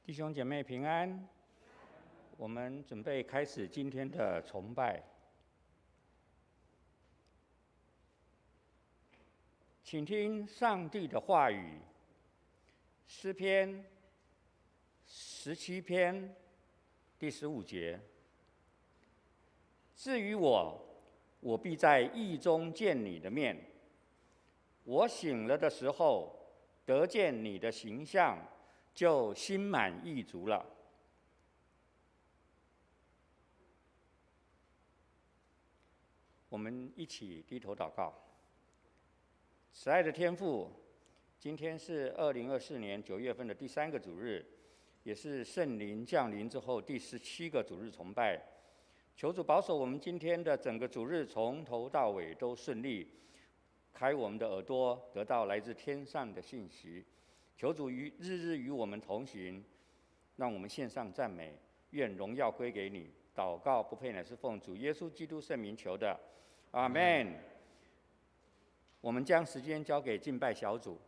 弟兄姐妹平安，我们准备开始今天的崇拜，请听上帝的话语，诗篇17篇第15节。至于我，我必在义中见你的面。我醒了的时候，得见你的形象，就心满意足了。我们一起低头祷告。慈爱的天父，今天是2024年9月份的第3个主日，也是圣灵降临之后第17个主日崇拜。求主保守我们今天的整个主日从头到尾都顺利，开我们的耳朵，得到来自天上的信息。求主日日与我们同行，让我们献上赞美，愿荣耀归给你。祷告不配乃是奉主耶稣基督圣名求的，阿们。我们将时间交给敬拜小组。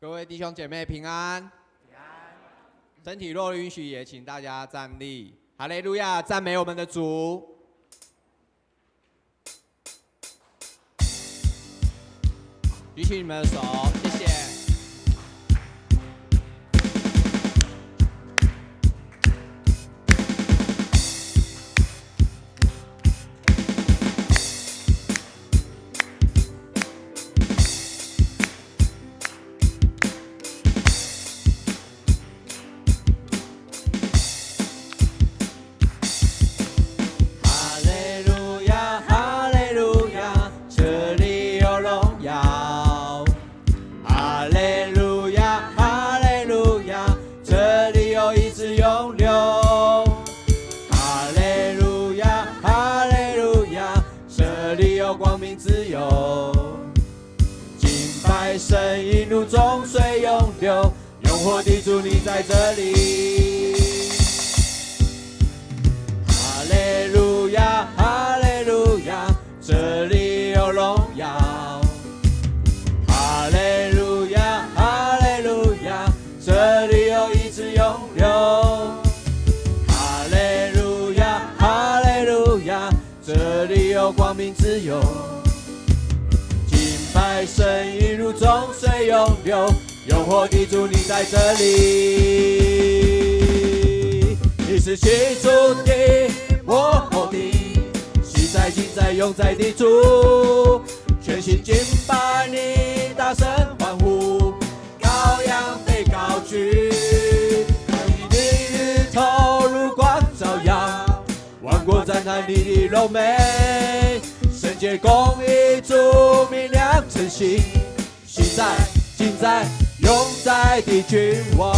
各位弟兄姐妹平安，平安。身体若允许，也请大家站立。哈利路亚，赞美我们的主。举起你们的手，谢谢。神一路中水涌流，永活的主你在这里。哈利路亚，哈利路亚，这里有荣耀。哈利路亚，哈利路亚，这里有医治永留。哈利路亚，哈利路亚，这里有光明自由。拜神一路中水涌流，永活的主你在这里。你是起初的，幕后的，昔在今在永在的主，全心敬拜你，大声欢呼，羔羊被高举，你的日头如光照耀，万国赞叹你的柔美。圣洁公义主明亮诚信，昔在今在永在的君王。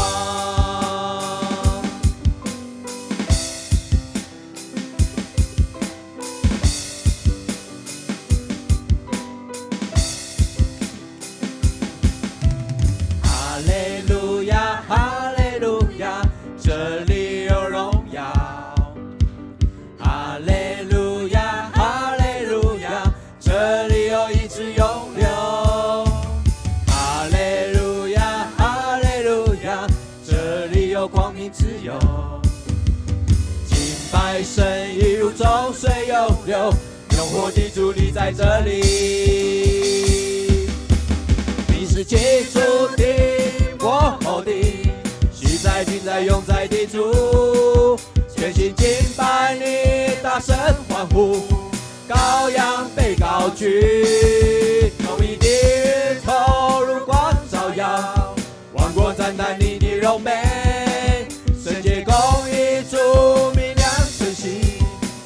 哈利路亚，哈利路亚，这里有荣耀。哈利路亚，哈利路亚，这里有医治永留。哈利路亚，哈利路亚，这里有光明自由。敬拜神一路中水涌流，永活的主你在这里。你是起初的，幕后的，昔在今在永在的主，全心敬拜你，大声欢呼，羔羊被高举，公义的日头如光照耀，万国赞叹你的柔美。圣洁公义主明亮诚信，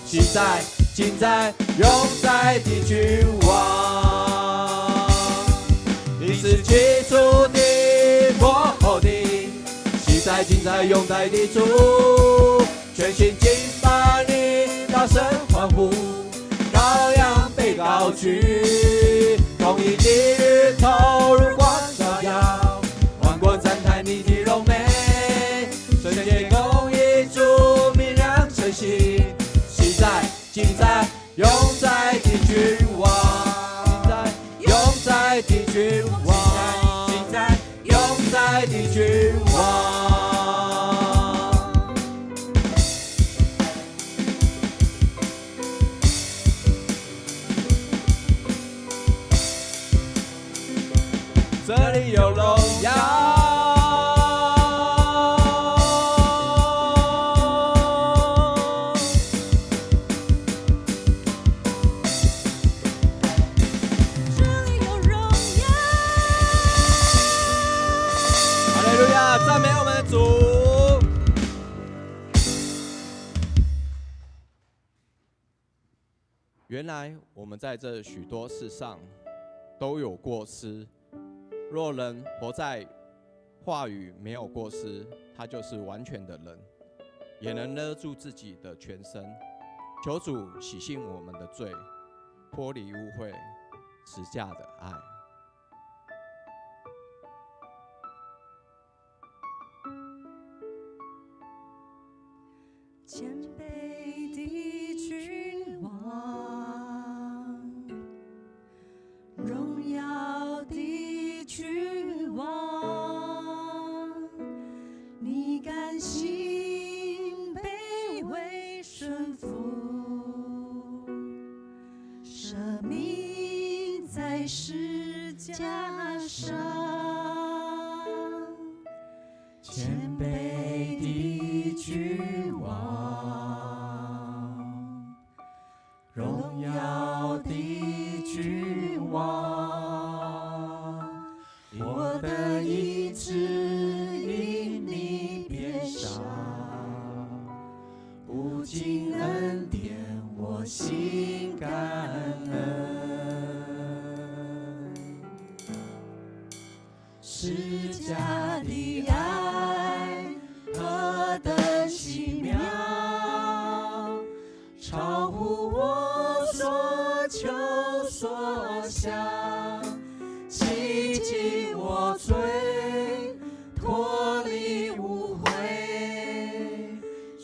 昔在今在永在的君王。你是起初的，幕后的，昔在今在永在的主，全心敬拜你，大声欢呼，羔羊被高举，公义的日头如光照耀，万国赞叹你的柔美。圣洁公义主明亮诚信，昔在今在永在的君王。永在的君王，永在的君王。这里有荣耀。赞美我们的主。原来我们在这许多事上都有过失。若人活在话语没有过失，他就是完全的人，也能勒住自己的全身。求主洗净我们的罪，脱离污秽，十架的爱。谦卑的君王，荣耀的君王，你甘心卑微顺服，舍命在十架上，谦卑的君王。荣耀的君王，我的意志因你变少，无尽恩典我心感恩。十架的爱何等奇妙，超乎我所求所想，洗净我罪，脱离污秽，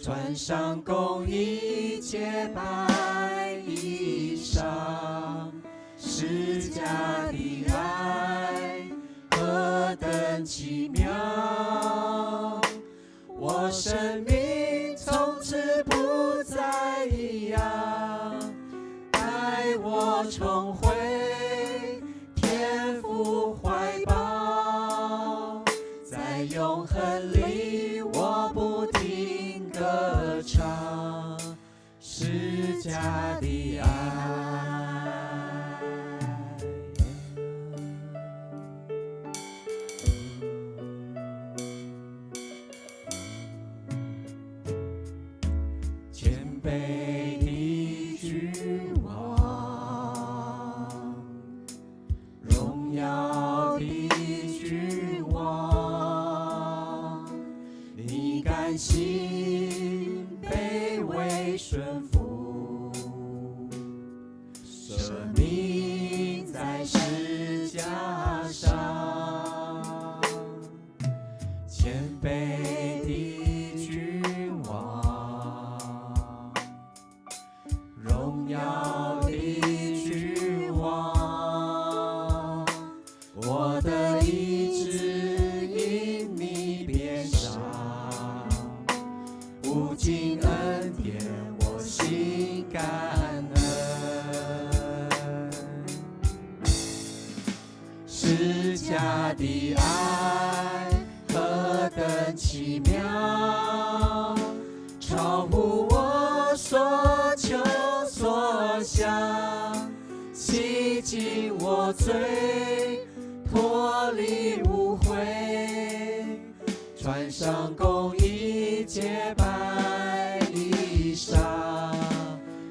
穿上公义洁白衣裳。十架的爱何等奇妙，我生命从此不再一样，带我重回天父怀抱，在永恒里我不停歌唱十架的爱。谦卑的君王，荣耀的君王，你甘心卑微顺服，舍命在十架上，谦卑的君王，荣耀的君王，我的意志因你变少，无尽恩典我心感恩。十架的爱何等奇妙，超乎我所求所想，洗净我罪，脱离污秽，穿上公义洁白衣裳。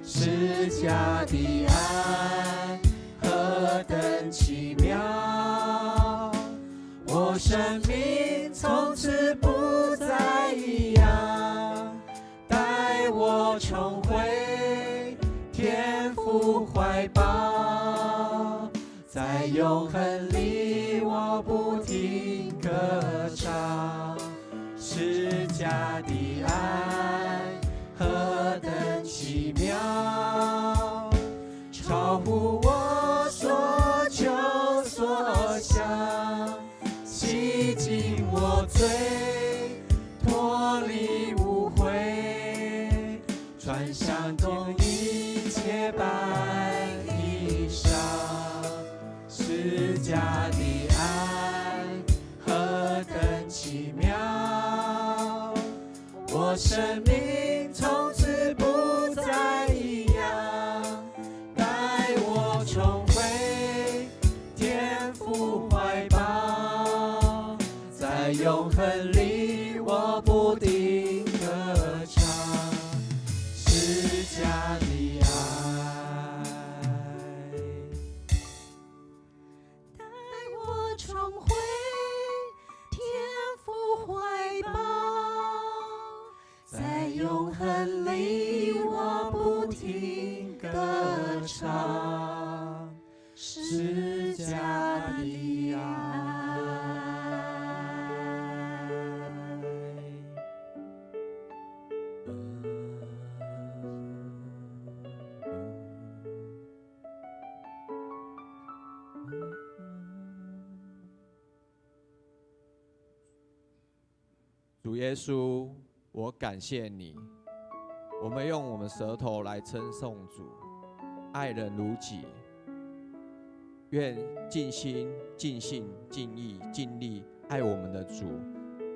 十架的爱何等奇妙，我生命从此不再一样，带我重回天父怀抱，在永恒里我不停歌唱十架的爱何等奇妙，超乎我所求所想，洗净我罪，脱离污秽，穿上公义洁白衣裳。十架的爱恒里我不停歌唱，释迦的爱，带我重回天父怀抱，在永恒里我不停歌唱，释迦的爱。主耶稣，我感谢你。我们用我们舌头来称颂主，爱人如己。愿尽心、尽性、尽意、尽力爱我们的主，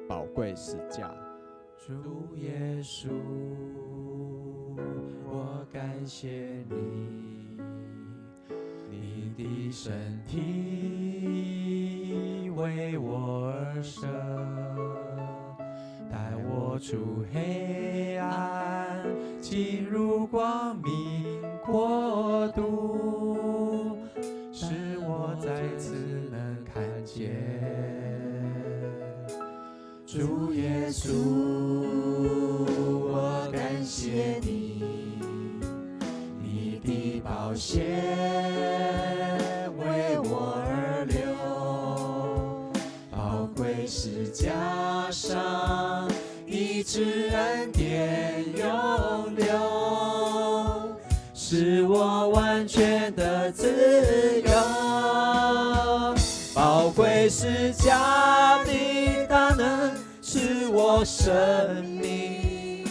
宝贵十架。主耶稣，我感谢你，你的身体为我而舍。带我出黑暗，进入光明国度，使我再次能看见主耶稣。我感谢你，你的宝血为我而流，宝贵十架上医治恩典永留，使我完全的自由。宝贵十架的大能是我生命，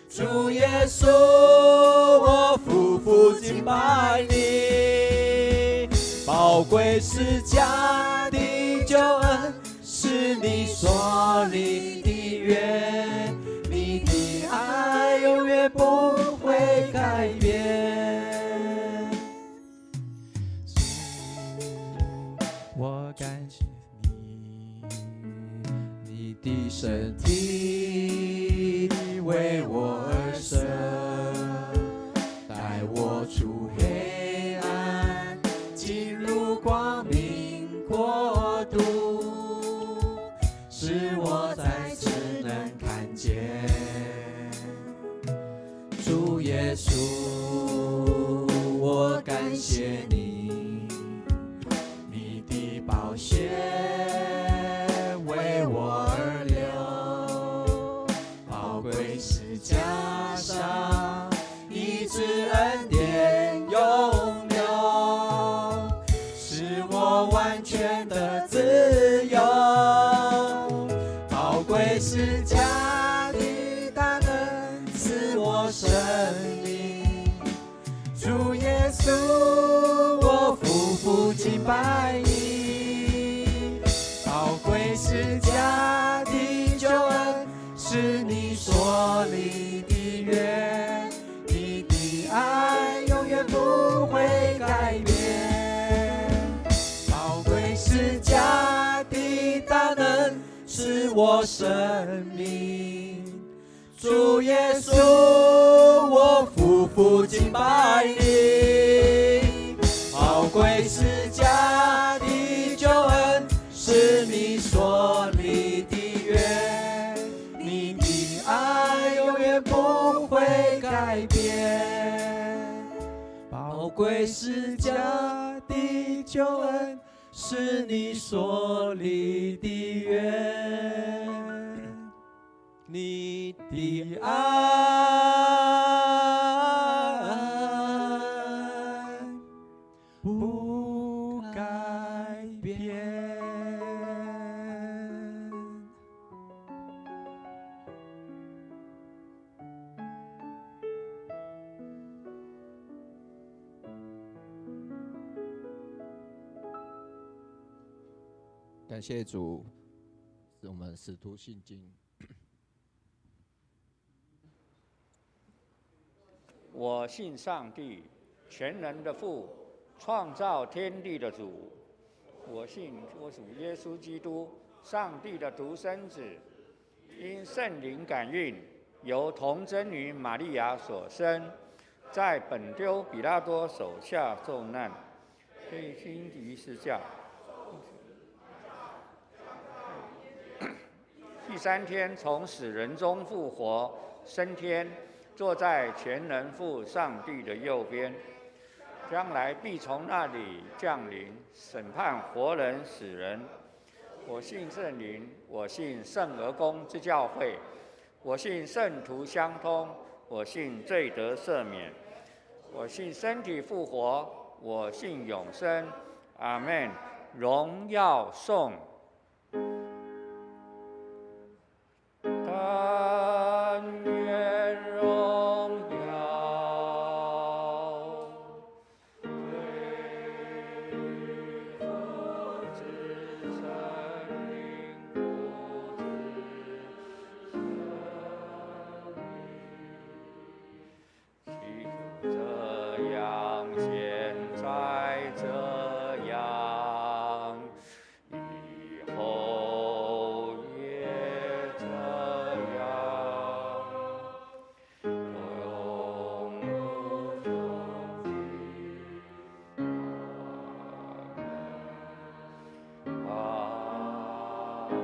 主耶稣，我夫妇敬拜你。宝贵十架的救恩是你所立的约，你的爱永远不会改变。我感谢你，你的身体为我而生，带我出黑暗，进入光明国度，使我再次能看见主耶稣。我感谢你，你的宝血为我而流，宝贵十架上医治恩典永留，使我完全的自由。宝贵十架的大能赐我生命，主耶稣，我夫妇敬拜你。宝贵十架的救恩是你所立的约，你的爱永远不会改变。宝贵十架的大能是我生命，主耶稣，我夫妇敬拜你。宝贵十架的救恩是你所立的约，你的爱永远不会改变。宝贵十架的救恩是你所立的约，你的爱不改变。感谢主，是我们使徒信经。我信上帝，全能的父，创造天地的主。我信我主耶稣基督上帝的独生子，因圣灵感孕，由童贞女玛利亚所生，在本丢比拉多手下受难，被钉于十字架。第三天从死人中复活，升天，坐在全能父上帝的右边，将来必从那里降临，审判活人死人。我信圣灵，我信圣而公之教会，我信圣徒相通，我信罪得赦免，我信身体复活，我信永生。阿们。荣耀颂。但愿荣耀归于父子圣灵父子圣灵，起初这样，现在这样，以后也这样，永无终极。阿门。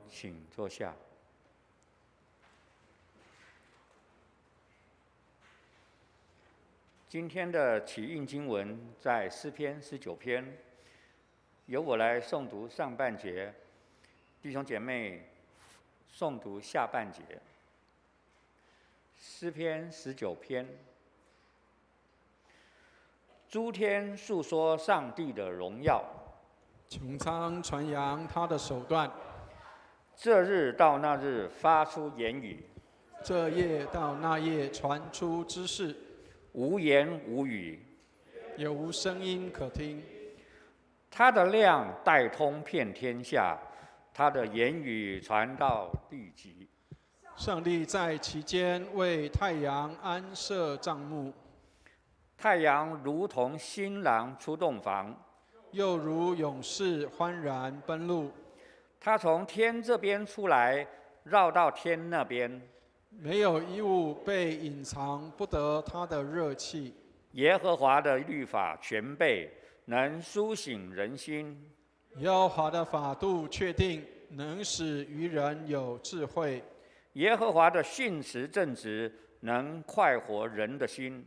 请坐下。今天的起印经文在诗篇19篇，由我来诵读上半节，弟兄姐妹诵读下半节。诗篇19篇，诸天述说上帝的荣耀，穹苍传扬他的手段，这日到那日发出言语，这夜到那夜传出知识，无言无语。有无声音可听。他的亮带通遍天下，他的言语传到地极。上帝在其间为太阳安设帐幕，太阳如同新郎出洞房，又如勇士欢然奔路。他从天这边出来，绕到天那边。没有一物被隐藏不得他的热气。耶和华的律法全备，能苏醒人心。耶和华的法度确定，能使愚人有智慧。耶和华的训词正直，能快活人的心。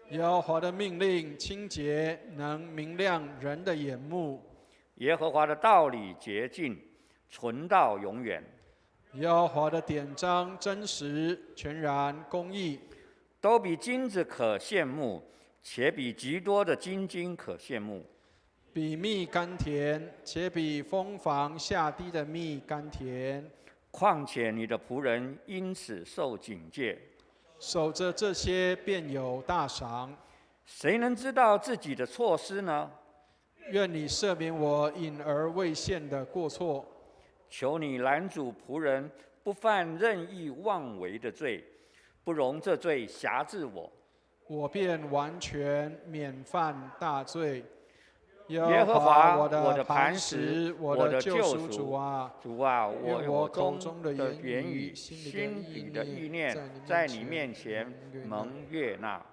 耶和华的命令清洁，能明亮人的眼目。耶和华的道理洁净，存到永远。耶和华的典章真实，全然公义，都比金子可羡慕，且比极多的金金可羡慕。比蜜甘甜，且比蜂房下滴的蜜甘甜。况且你的仆人因此受警戒，守着这些便有大赏。谁能知道自己的错失呢？愿你赦免我隐而未现的过错。求你拦阻仆人不犯任意妄为的罪，不容这罪辖制我。我便完全免犯大罪。耶和华我的磐石，石，我的救赎主啊，主啊，愿我口中的的言语、言语、心心里里的意念，在在你面前蒙蒙悦纳。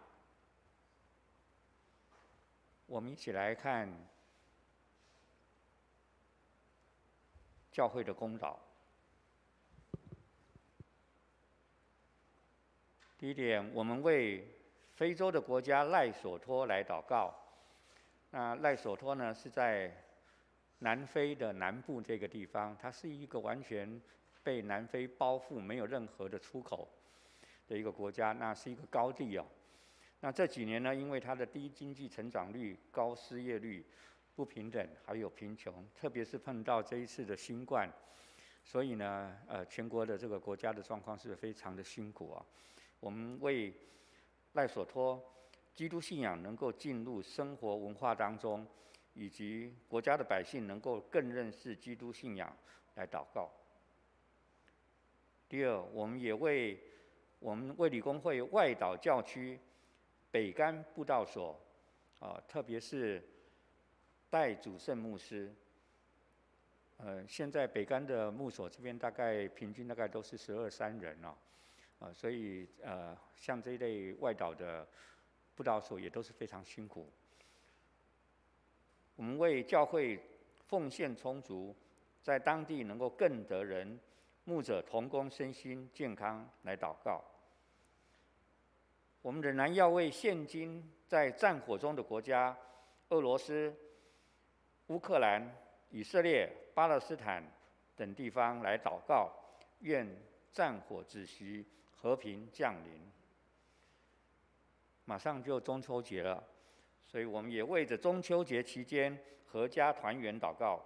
我们一起来看教会的公祷。第一点，我们为非洲的国家赖索托来祷告。那赖索托呢，是在南非的南部这个地方，它是一个完全被南非包覆、没有任何的出口的一个国家，那是一个高地哦。那这几年呢，因为它的低经济成长率、高失业率、不平等还有贫穷，特别是碰到这一次的新冠，所以呢，全国的这个国家的状况是非常的辛苦啊。我们为赖索托基督信仰能够进入生活文化当中，以及国家的百姓能够更认识基督信仰来祷告。第二，我们为理工会外岛教区北干布道所特别是代主圣牧师。现在北干的牧所这边大概平均大概都是12、13人哦，所以像这一类外岛的布道所也都是非常辛苦。我们为教会奉献充足，在当地能够更得人牧者同工身心健康来祷告。我们仍然要为现今在战火中的国家，俄罗斯、乌克兰、以色列、巴勒斯坦等地方来祷告，愿战火止息，和平降临。马上就中秋节了，所以我们也为着中秋节期间阖家团圆祷告，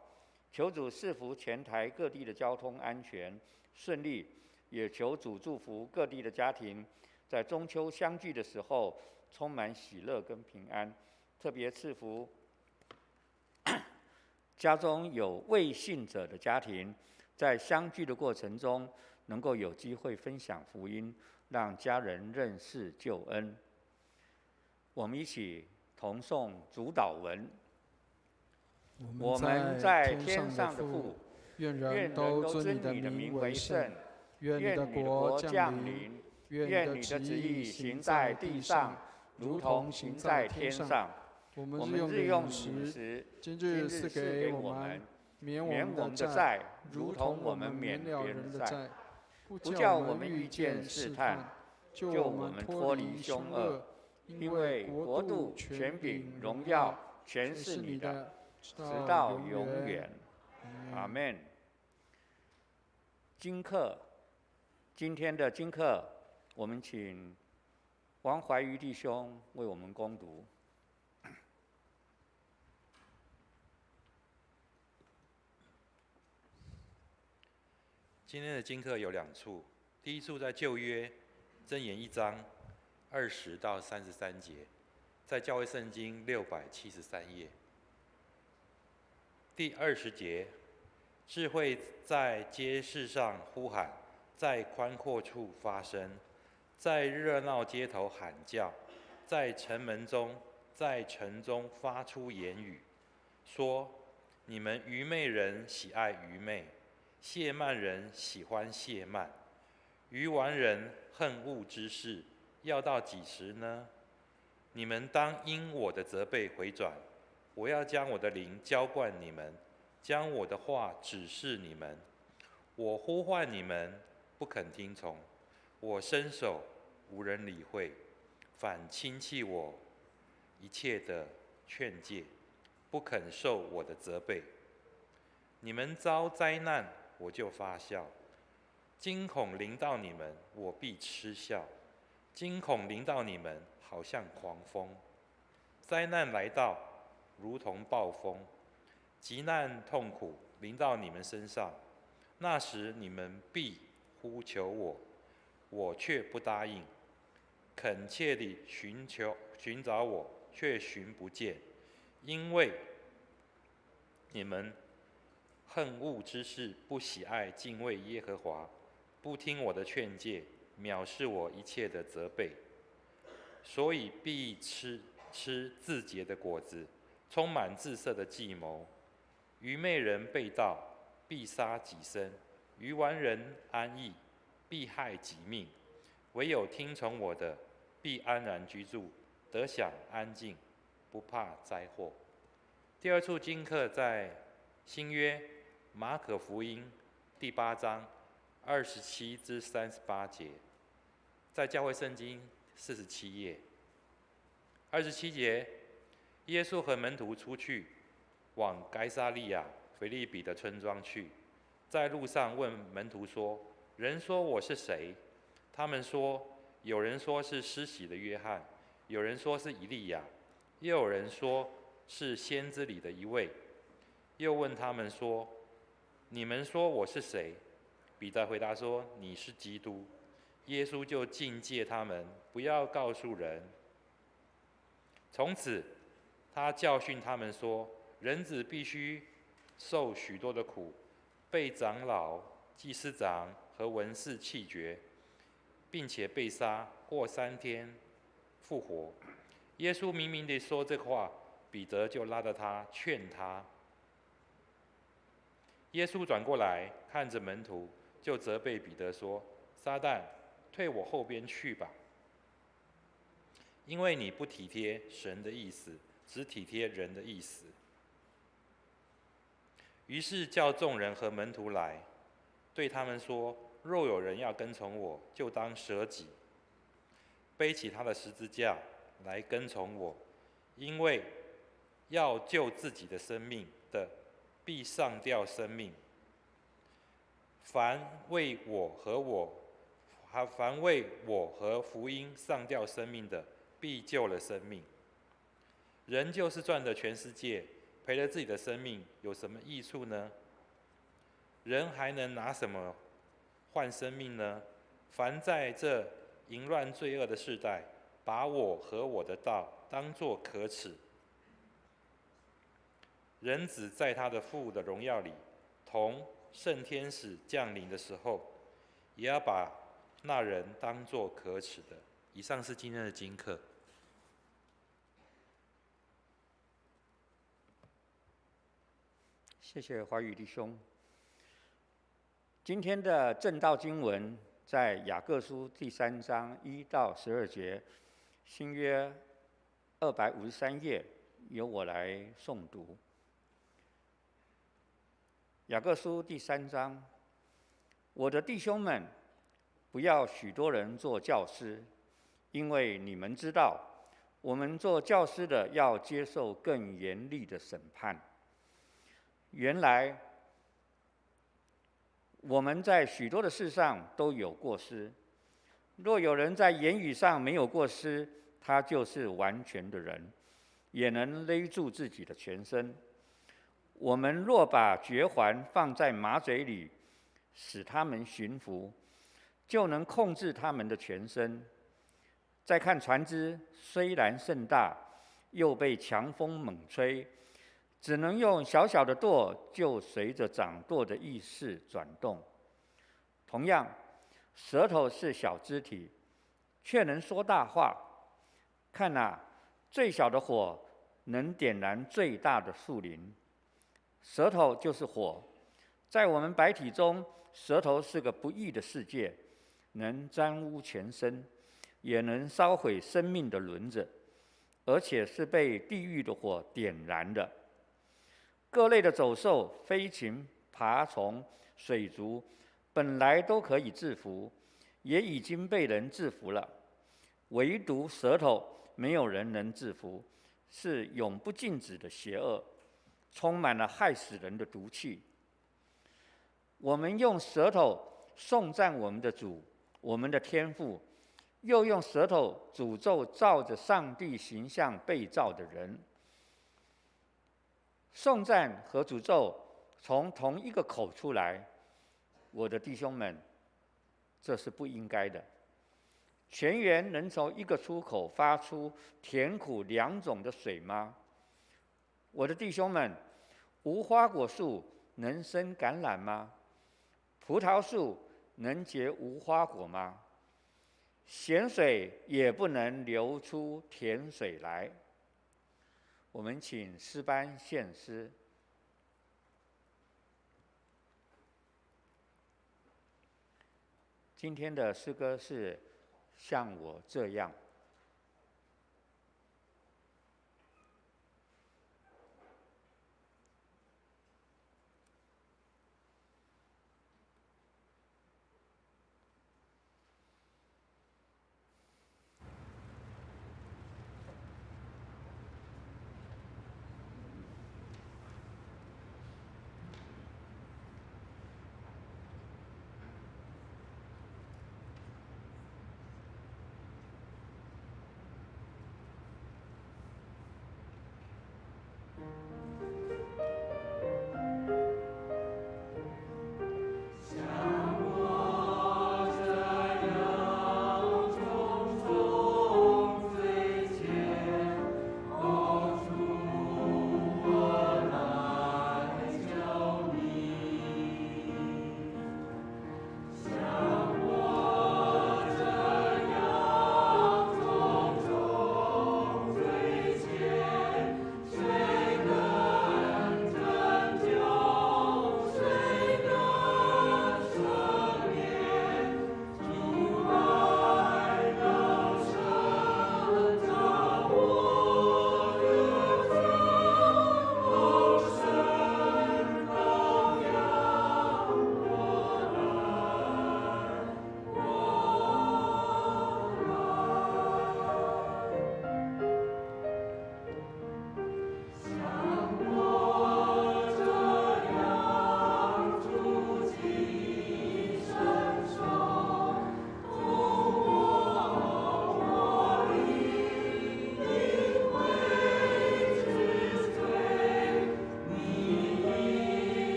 求主赐福全台各地的交通安全顺利，也求主祝福各地的家庭在中秋相聚的时候充满喜乐跟平安，特别赐福家中有未信者的家庭，在相聚的过程中能够有机会分享福音，让家人认识救恩。我们一起同诵主祷文。我们在天上的父，愿愿人都尊你的名为圣，愿你的国降临，愿你的旨意行在地上，如同行在天上。我们日用的饮食，今日赐给我们，免我们的债，如同我们免了人的债，不叫我们遇见试探，救我们脱离凶恶。因为国度、权柄、荣耀，全是你的，直到永远。阿们。今天的经课，我们请王怀瑜弟兄为我们攻读。今天的经课有2处，第一处在旧约箴言1章20到33节，在教会圣经673页。第20节，智慧在街市上呼喊，在宽阔处发声，在热闹街头喊叫，在城门中，在城中发出言语，说：你们愚昧人喜爱愚昧，亵慢人喜欢亵慢，愚顽人恨恶之事，要到几时呢？你们当因我的责备回转，我要将我的灵浇灌你们，将我的话指示你们。我呼唤你们，不肯听从；我伸手，无人理会，反轻弃我一切的劝诫，不肯受我的责备。你们遭灾难，我就发笑；惊恐临到你们，我必嗤笑。惊恐临到你们，好像狂风；灾难来到，如同暴风；急难痛苦临到你们身上，那时你们必呼求我，我却不答应；恳切地寻找我，却寻不见，因为你们恨恶之事，不喜爱敬畏耶和华，不听我的劝诫，藐视我一切的责备，所以必吃自结的果子，充满自设的计谋。愚昧人背道，必杀己身；愚顽人安逸，必害己命。唯有听从我的，必安然居住，得享安静，不怕灾祸。第2处经课在新约马可福音第8章27至38节，在教会圣经47页。27节，耶稣和门徒出去，往该撒利亚腓立比的村庄去，在路上问门徒说：人说我是谁？他们说：有人说是施洗的约翰，有人说是以利亚，又有人说是先知里的一位。又问他们说：你们说我是谁？彼得回答说：你是基督。耶稣就禁戒他们，不要告诉人。从此，他教训他们说：人子必须受许多的苦，被长老、祭司长和文士弃绝，并且被杀，过3天复活。耶稣明明地说这话，彼得就拉着他劝他。耶稣转过来看着门徒，就责备彼得说：“撒旦，退我后边去吧，因为你不体贴神的意思，只体贴人的意思。”于是叫众人和门徒来，对他们说：“若有人要跟从我，就当舍己，背起他的十字架来跟从我。因为要救自己的生命的，必上吊生命；凡为我和福音上吊生命的，必救了生命。人就是赚得全世界，赔了自己的生命，有什么益处呢？人还能拿什么换生命呢？凡在这淫乱罪恶的世代，把我和我的道当作可耻。人子在他的父的荣耀里，同圣天使降临的时候，也要把那人当作可耻的。”以上是今天的经课。谢谢华宇弟兄。今天的正道经文在雅各书第3章1到12节，新约253页，由我来诵读。雅各书第3章：我的弟兄们，不要许多人做教师，因为你们知道，我们做教师的要接受更严厉的审判。原来我们在许多的事上都有过失。若有人在言语上没有过失，他就是完全的人，也能勒住自己的全身。我们若把绝环放在马嘴里，使他们驯服，就能控制他们的全身。再看船只，虽然甚大，又被强风猛吹，只能用小小的舵，就随着掌舵的意识转动。同样，舌头是小肢体，却能说大话。看哪，最小的火能点燃最大的树林。舌头就是火，在我们百体中，舌头是个不义的世界，能沾污全身，也能烧毁生命的轮子，而且是被地狱的火点燃的。各类的走兽、飞禽、爬虫、水族，本来都可以制服，也已经被人制服了，唯独舌头没有人能制服，是永不禁止的邪恶，充满了害死人的毒气。我们用舌头颂赞我们的主，我们的天父，又用舌头诅咒照着上帝形象被造的人。颂赞和诅咒从同一个口出来，我的弟兄们，这是不应该的。泉源能从一个出口发出甜苦两种的水吗？我的弟兄们，无花果树能生橄榄吗？葡萄树能结无花果吗？咸水也不能流出甜水来。我们请诗班献诗。今天的诗歌是《像我这样》。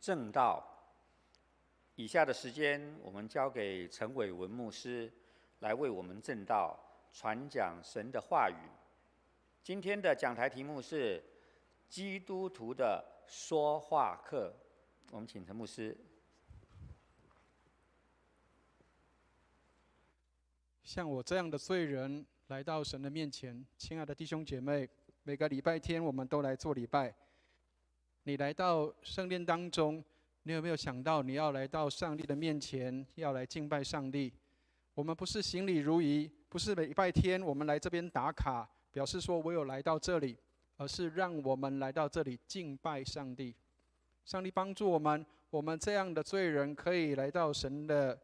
正道。以下的时间，我们交给陈伟文牧师来为我们正道传讲神的话语。今天的讲台题目是基督徒的说话课。我们请陈牧师。像我这样的罪人来到神的面前，亲爱的弟兄姐妹，每个礼拜天我们都来做礼拜。你来到圣殿当中，你有没有想到你要来到上帝的面前，要来敬拜上帝？我们不是行礼如仪，不是每礼拜天我们来这边打卡，表示说我有来到这里，而是让我们来到这里敬拜上帝。上帝帮助我们，我们这样的罪人可以来到神的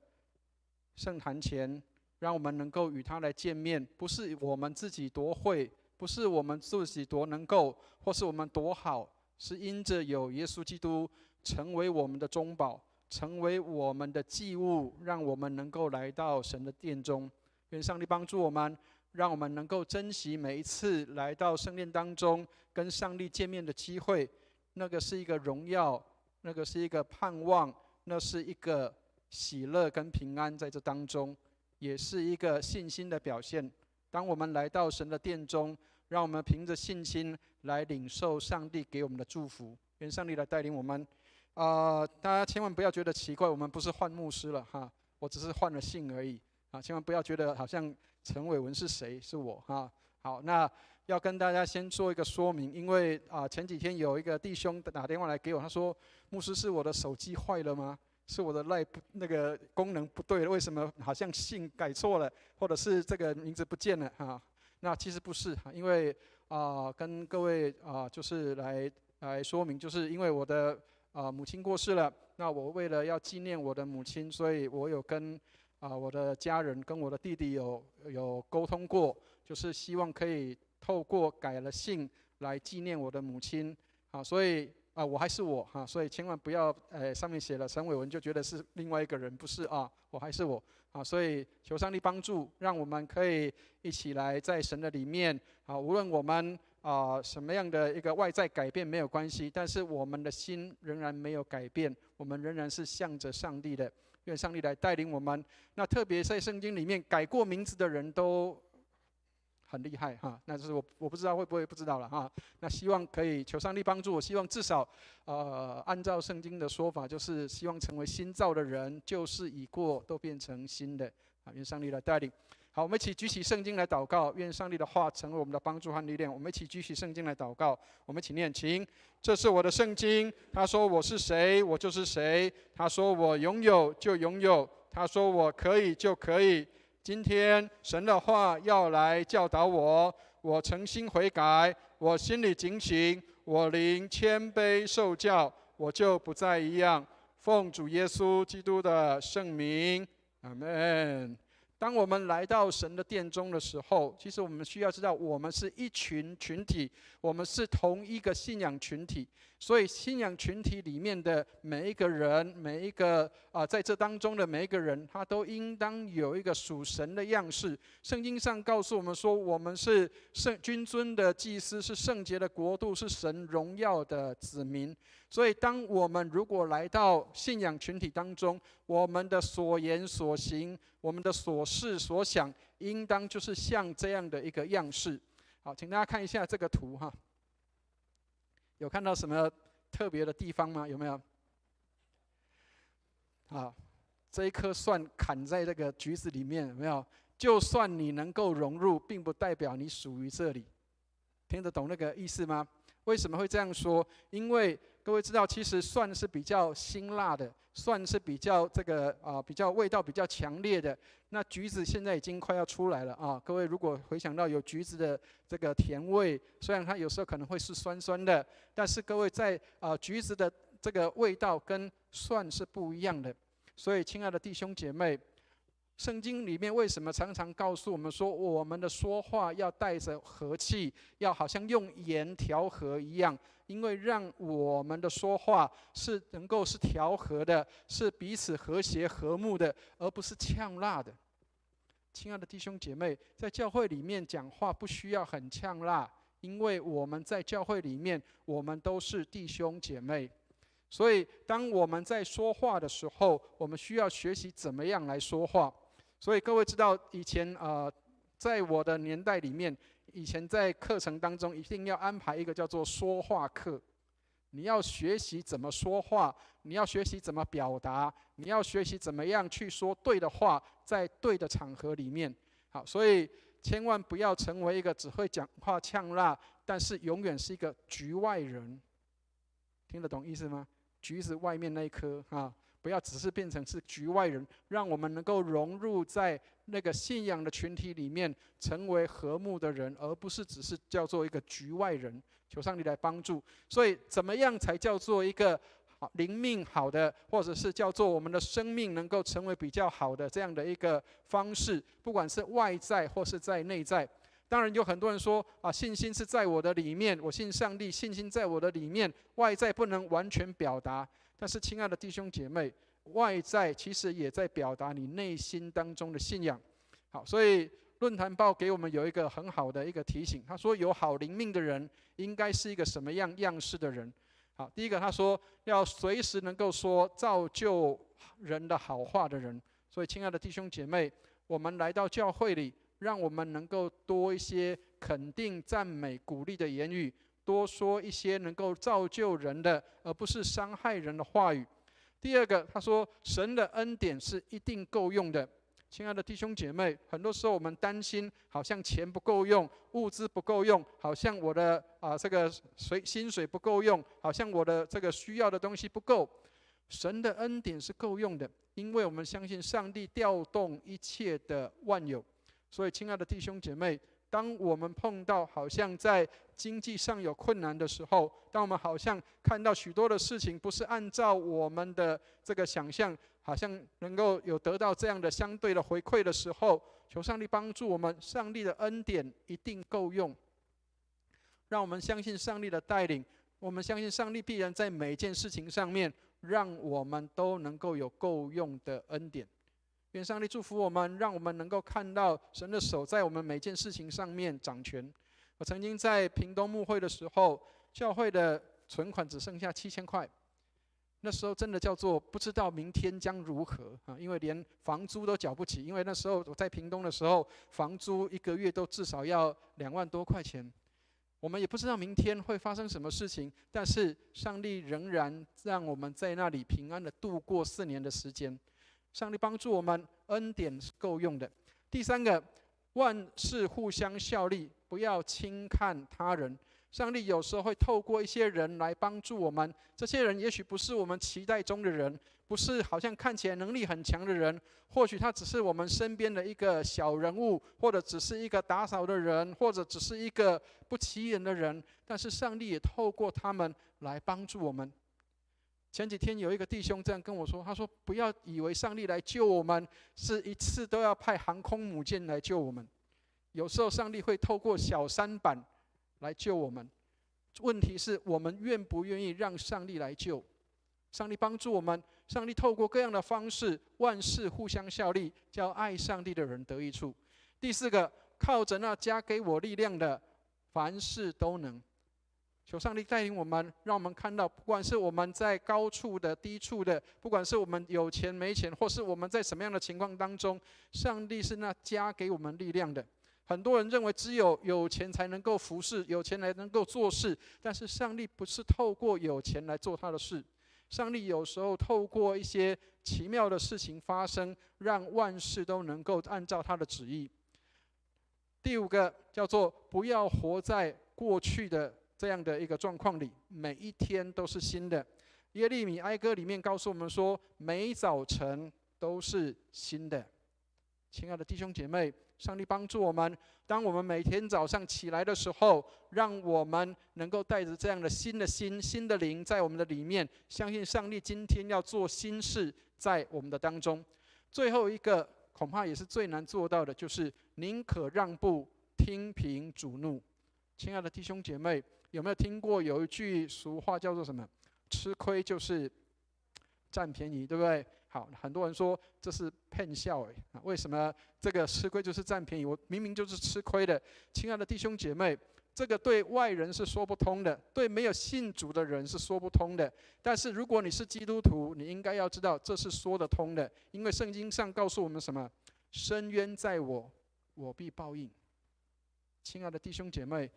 圣坛前，让我们能够与他来见面。不是我们自己多会，不是我们自己多能够，或是我们多好，是因着有耶稣基督成为我们的中保，成为我们的祭物，让我们能够来到神的殿中。愿上帝帮助我们，让我们能够珍惜每一次来到圣殿当中跟上帝见面的机会。那个是一个荣耀，那个是一个盼望，那是一个喜乐跟平安，在这当中也是一个信心的表现。当我们来到神的殿中，让我们凭着信心来领受上帝给我们的祝福。愿上帝来带领我们。大家千万不要觉得奇怪，我们不是换牧师了哈，我只是换了姓而已啊！千万不要觉得好像陈伟文是谁，是我哈。好，那要跟大家先做一个说明，因为前几天有一个弟兄打电话来给我，他说：“牧师，是我的手机坏了吗？是我的LINE那个功能不对了？为什么好像姓改错了，或者是这个名字不见了哈？”那其实不是，因为跟各位就是来说明，就是因为我的母亲过世了，那我为了要纪念我的母亲，所以我有跟我的家人跟我的弟弟有沟通过，就是希望可以透过改了姓来纪念我的母亲。所以我还是我所以千万不要上面写了陈伟文就觉得是另外一个人，不是我还是我所以求上帝帮助，让我们可以一起来在神的里面无论我们什么样的一个外在改变没有关系，但是我们的心仍然没有改变，我们仍然是向着上帝的。愿上帝来带领我们。那特别在圣经里面改过名字的人都很厉害那就是我不知道会不会不知道了那希望可以求上帝帮助我，希望至少按照圣经的说法，就是希望成为新造的人，旧事已过，都变成新的愿上帝来带领。好，我们一起举起圣经来祷告，愿上帝的话成为我们的帮助和力量。我们一起举起圣经来祷告，我们一起念经。这是我的圣经，他说我是谁，我就是谁；他说我拥有就拥有，他说我可以就可以。今天神的话要来教导我，我诚心悔改，我心里警醒，我灵谦卑受教，我就不再一样。奉主耶稣基督的圣名，阿们。当我们来到神的殿中的时候，其实我们需要知道，我们是一群体，我们是同一个信仰群体。所以信仰群体里面的每一个人，每一个在这当中的每一个人，他都应当有一个属神的样式。圣经上告诉我们说，我们是君尊的祭司，是圣洁的国度，是神荣耀的子民。所以当我们如果来到信仰群体当中，我们的所言所行，我们的所事所想，应当就是像这样的一个样式。好，请大家看一下这个图有看到什么特别的地方吗？有没有？这一颗蒜砍在这个橘子里面，有没有？就算你能够融入，并不代表你属于这里。听得懂那个意思吗？为什么会这样说？因为各位知道，其实蒜是比较辛辣的，蒜是比较比较味道比较强烈的。那橘子现在已经快要出来了各位如果回想到有橘子的这个甜味，虽然它有时候可能会是酸酸的，但是各位在橘子的这个味道跟蒜是不一样的。所以亲爱的弟兄姐妹，圣经里面为什么常常告诉我们说，我们的说话要带着和气，要好像用盐调和一样？因为让我们的说话是能够是调和的，是彼此和谐和睦的，而不是呛辣的。亲爱的弟兄姐妹，在教会里面讲话不需要很呛辣，因为我们在教会里面，我们都是弟兄姐妹。所以当我们在说话的时候，我们需要学习怎么样来说话。所以各位知道以前在我的年代里面，以前在课程当中一定要安排一个叫做说话课。你要学习怎么说话，你要学习怎么表达，你要学习怎么样去说对的话，在对的场合里面。好，所以千万不要成为一个只会讲话呛辣，但是永远是一个局外人。听得懂意思吗？橘子外面那一颗啊，不要只是变成是局外人，让我们能够融入在那个信仰的群体里面，成为和睦的人，而不是只是叫做一个局外人。求上帝来帮助。所以怎么样才叫做一个灵命好的，或者是叫做我们的生命能够成为比较好的这样的一个方式，不管是外在或是在内在。当然有很多人说信心是在我的里面，我信上帝，信心在我的里面，外在不能完全表达。但是亲爱的弟兄姐妹，外在其实也在表达你内心当中的信仰。好，所以论坛报给我们有一个很好的一个提醒，他说有好灵命的人应该是一个什么样式的人。好，第一个他说要随时能够说造就人的好话的人。所以亲爱的弟兄姐妹，我们来到教会里，让我们能够多一些肯定、赞美、鼓励的言语，多说一些能够造就人的，而不是伤害人的话语。第二个，他说神的恩典是一定够用的。亲爱的弟兄姐妹，很多时候我们担心，好像钱不够用，物资不够用，好像我的这个薪水不够用，好像我的这个需要的东西不够。神的恩典是够用的，因为我们相信上帝调动一切的万有。所以亲爱的弟兄姐妹，当我们碰到好像在经济上有困难的时候，当我们好像看到许多的事情不是按照我们的这个想象，好像能够有得到这样的相对的回馈的时候，求上帝帮助我们，上帝的恩典一定够用。让我们相信上帝的带领，我们相信上帝必然在每件事情上面，让我们都能够有够用的恩典。愿上帝祝福我们，让我们能够看到神的手在我们每件事情上面掌权。我曾经在屏东牧会的时候，教会的存款只剩下7000块，那时候真的叫做不知道明天将如何因为连房租都缴不起。因为那时候我在屏东的时候，房租1个月都至少要2万多块钱。我们也不知道明天会发生什么事情，但是上帝仍然让我们在那里平安的度过4年的时间。上帝帮助我们，恩典是够用的。第三个，万事互相效力，不要轻看他人。上帝有时候会透过一些人来帮助我们，这些人也许不是我们期待中的人，不是好像看起来能力很强的人，或许他只是我们身边的一个小人物，或者只是一个打扫的人，或者只是一个不起眼的人，但是上帝也透过他们来帮助我们。前几天有一个弟兄这样跟我说，他说不要以为上帝来救我们是一次都要派航空母舰来救我们，有时候上帝会透过小舢板来救我们。问题是我们愿不愿意让上帝来救。上帝帮助我们，上帝透过各样的方式，万事互相效力，叫爱上帝的人得益处。第四个，靠着那加给我力量的，凡事都能。求上帝带领我们，让我们看到，不管是我们在高处的、低处的，不管是我们有钱没钱，或是我们在什么样的情况当中，上帝是那加给我们力量的。很多人认为只有钱才能够服侍，有钱才能够做事，但是上帝不是透过有钱来做他的事，上帝有时候透过一些奇妙的事情发生，让万事都能够按照他的旨意。第五个叫做不要活在过去的这样的一个状况里，每一天都是新的。耶利米哀歌里面告诉我们说，每早晨都是新的。亲爱的弟兄姐妹，上帝帮助我们，当我们每天早上起来的时候，让我们能够带着这样的新的心、新的灵在我们的里面，相信上帝今天要做新事在我们的当中。最后一个恐怕也是最难做到的，就是宁可让步，听凭主怒。亲爱的弟兄姐妹，有没有听过有一句俗话叫做什么？吃亏就是占便宜，对不对？好，很多人说这是骗笑为什么这个吃亏就是占便宜？我明明就是吃亏的。亲爱的弟兄姐妹，这个对外人是说不通的，对没有信主的人是说不通的。但是如果你是基督徒，你应该要知道这是说得通的，因为圣经上告诉我们什么？深渊在我，我必报应。亲爱的弟兄姐妹，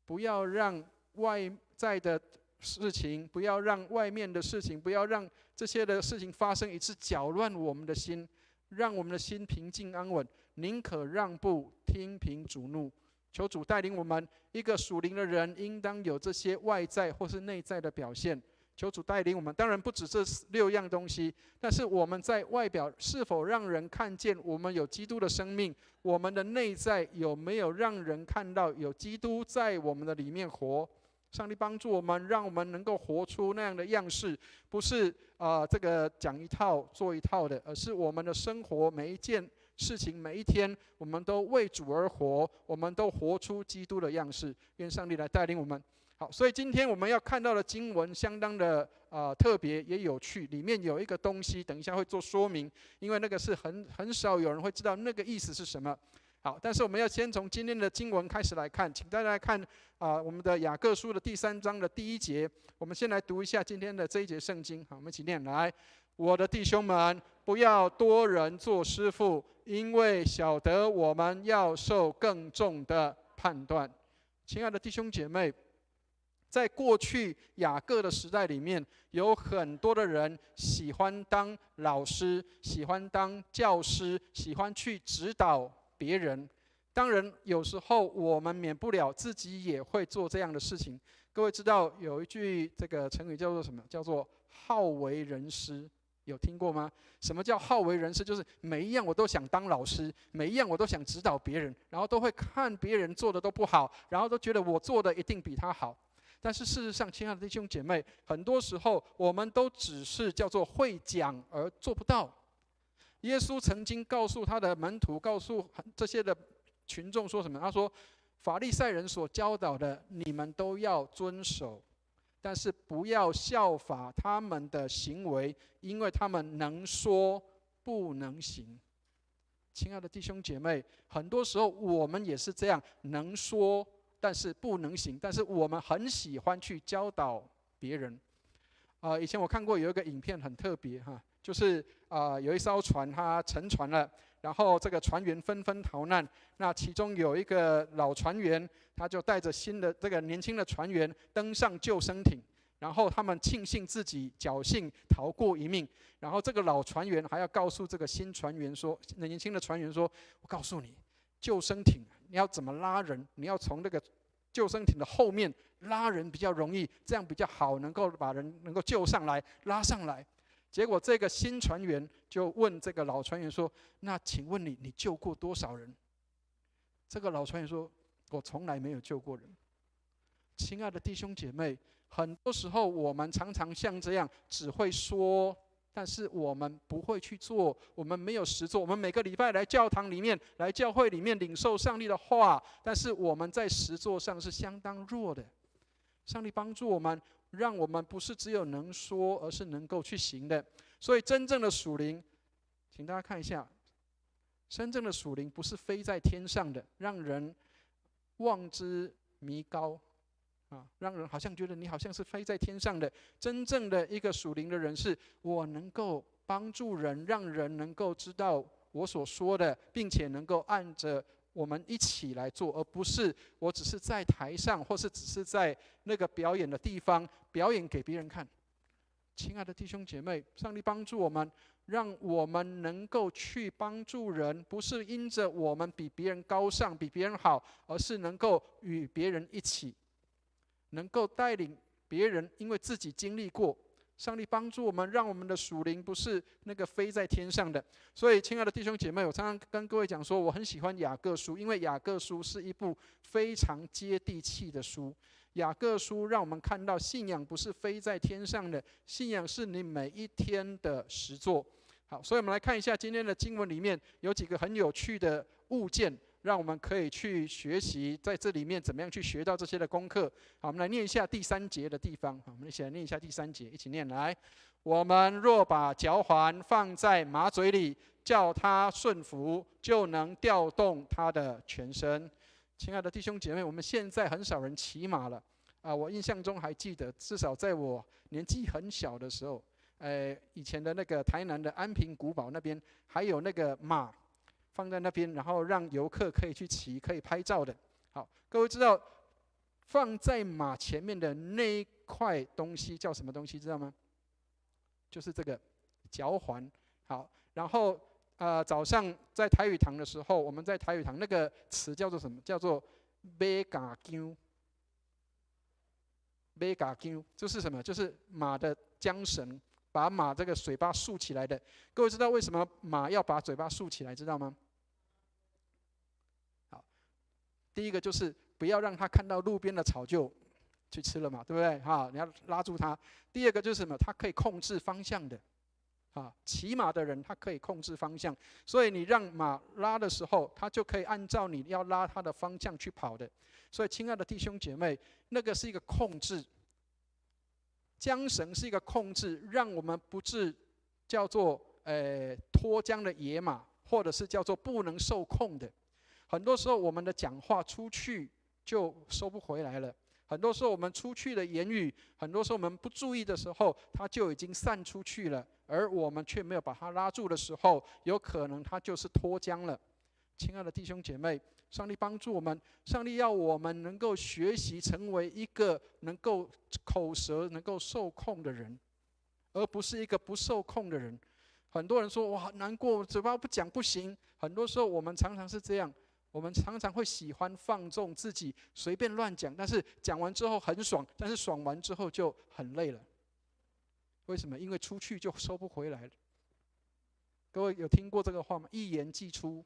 不要让外在的事情，不要让外面的事情，不要让这些的事情发生，以致搅乱我们的心，让我们的心平静安稳。宁可让步，听凭主怒。求主带领我们，一个属灵的人应当有这些外在或是内在的表现。求主带领我们，当然不止这6样东西，但是我们在外表是否让人看见我们有基督的生命？我们的内在有没有让人看到有基督在我们的里面活？上帝帮助我们，让我们能够活出那样的样式，不是这个讲一套做一套的，而是我们的生活每一件事情每一天，我们都为主而活，我们都活出基督的样式。愿上帝来带领我们。好，所以今天我们要看到的经文相当的特别也有趣，里面有一个东西，等一下会做说明，因为那个是很少有人会知道那个意思是什么。好，但是我们要先从今天的经文开始来看，请大家来看我们的雅各书的第3章的第1节，我们先来读一下今天的这一节圣经。好，我们一起念来：我的弟兄们，不要多人做师傅，因为晓得我们要受更重的判断。亲爱的弟兄姐妹，在过去雅各的时代里面，有很多的人喜欢当老师，喜欢当教师，喜欢去指导别人。当然有时候我们免不了自己也会做这样的事情。各位知道有一句这个成语叫做什么？叫做好为人师，有听过吗？什么叫好为人师？就是每一样我都想当老师，每一样我都想指导别人，然后都会看别人做的都不好，然后都觉得我做的一定比他好。但是事实上，亲爱的弟兄姐妹，很多时候我们都只是叫做会讲而做不到。耶稣曾经告诉他的门徒，告诉这些的群众说什么？他说：法利赛人所教导的，你们都要遵守，但是不要效法他们的行为，因为他们能说不能行。亲爱的弟兄姐妹，很多时候我们也是这样，能说但是不能行，但是我们很喜欢去教导别人。以前我看过有一个影片很特别哈，就是有一艘船它沉船了，然后这个船员纷纷逃难。那其中有一个老船员，他就带着这个年轻的船员登上救生艇，然后他们庆幸自己侥幸逃过一命。然后这个老船员还要告诉这个新船员说，年轻的船员说：“我告诉你，救生艇你要怎么拉人？你要从那个救生艇的后面拉人比较容易，这样比较好，能够把人能够救上来，拉上来。”结果这个新船员就问这个老船员说：“那请问你救过多少人？”这个老船员说：“我从来没有救过人。”亲爱的弟兄姐妹，很多时候我们常常像这样，只会说，但是我们不会去做，我们没有实做。我们每个礼拜来教堂里面，来教会里面领受上帝的话，但是我们在实作上是相当弱的。上帝帮助我们，让我们不是只有能说，而是能够去行的。所以真正的属灵，请大家看一下，真正的属灵不是飞在天上的，让人望之弥高让人好像觉得你好像是飞在天上的。真正的一个属灵的人，是我能够帮助人，让人能够知道我所说的，并且能够按着我们一起来做，而不是我只是在台上，或是只是在那个表演的地方表演给别人看。亲爱的弟兄姐妹，上帝帮助我们，让我们能够去帮助人，不是因着我们比别人高尚，比别人好，而是能够与别人一起，能够带领别人，因为自己经历过。上帝帮助我们，让我们的属灵不是那个飞在天上的。所以亲爱的弟兄姐妹，我常常跟各位讲说，我很喜欢雅各书，因为雅各书是一部非常接地气的书。雅各书让我们看到，信仰不是飞在天上的，信仰是你每一天的实作。好，所以我们来看一下今天的经文里面有几个很有趣的物件，让我们可以去学习，在这里面怎么样去学到这些的功课。好，我们来念一下第3节的地方。好，我们一起来念一下第3节，一起念来：我们若把嚼环放在马嘴里，叫它顺服，就能调动它的全身。亲爱的弟兄姐妹，我们现在很少人骑马了啊！我印象中还记得，至少在我年纪很小的时候，以前的那个台南的安平古堡那边还有那个马放在那边，然后让游客可以去骑，可以拍照的。好，各位知道放在马前面的那一块东西叫什么东西？知道吗？就是这个脚环。好，然后早上在台语堂的时候，我们在台语堂那个词叫做什么？叫做马嘎姜。马嘎姜就是什么？就是马的缰绳，把马这个嘴巴竖起来的。各位知道为什么马要把嘴巴竖起来，知道吗？好，第一个就是不要让它看到路边的草就去吃了嘛，对不对？哈，你要拉住它。第二个就是什么？它可以控制方向的。骑马的人他可以控制方向，所以你让马拉的时候，他就可以按照你要拉他的方向去跑的。所以，亲爱的弟兄姐妹，那个是一个控制，缰绳是一个控制，让我们不是叫做脱缰的野马，或者是叫做不能受控的。很多时候，我们的讲话出去就收不回来了。很多时候我们出去的言语，很多时候我们不注意的时候，它就已经散出去了，而我们却没有把它拉住的时候，有可能它就是脱缰了。亲爱的弟兄姐妹，上帝帮助我们，上帝要我们能够学习成为一个能够口舌能够受控的人，而不是一个不受控的人。很多人说哇难过，嘴巴不讲不行。很多时候我们常常是这样。我们常常会喜欢放纵自己，随便乱讲，但是讲完之后很爽，但是爽完之后就很累了。为什么？因为出去就收不回来了。各位有听过这个话吗？一言既出，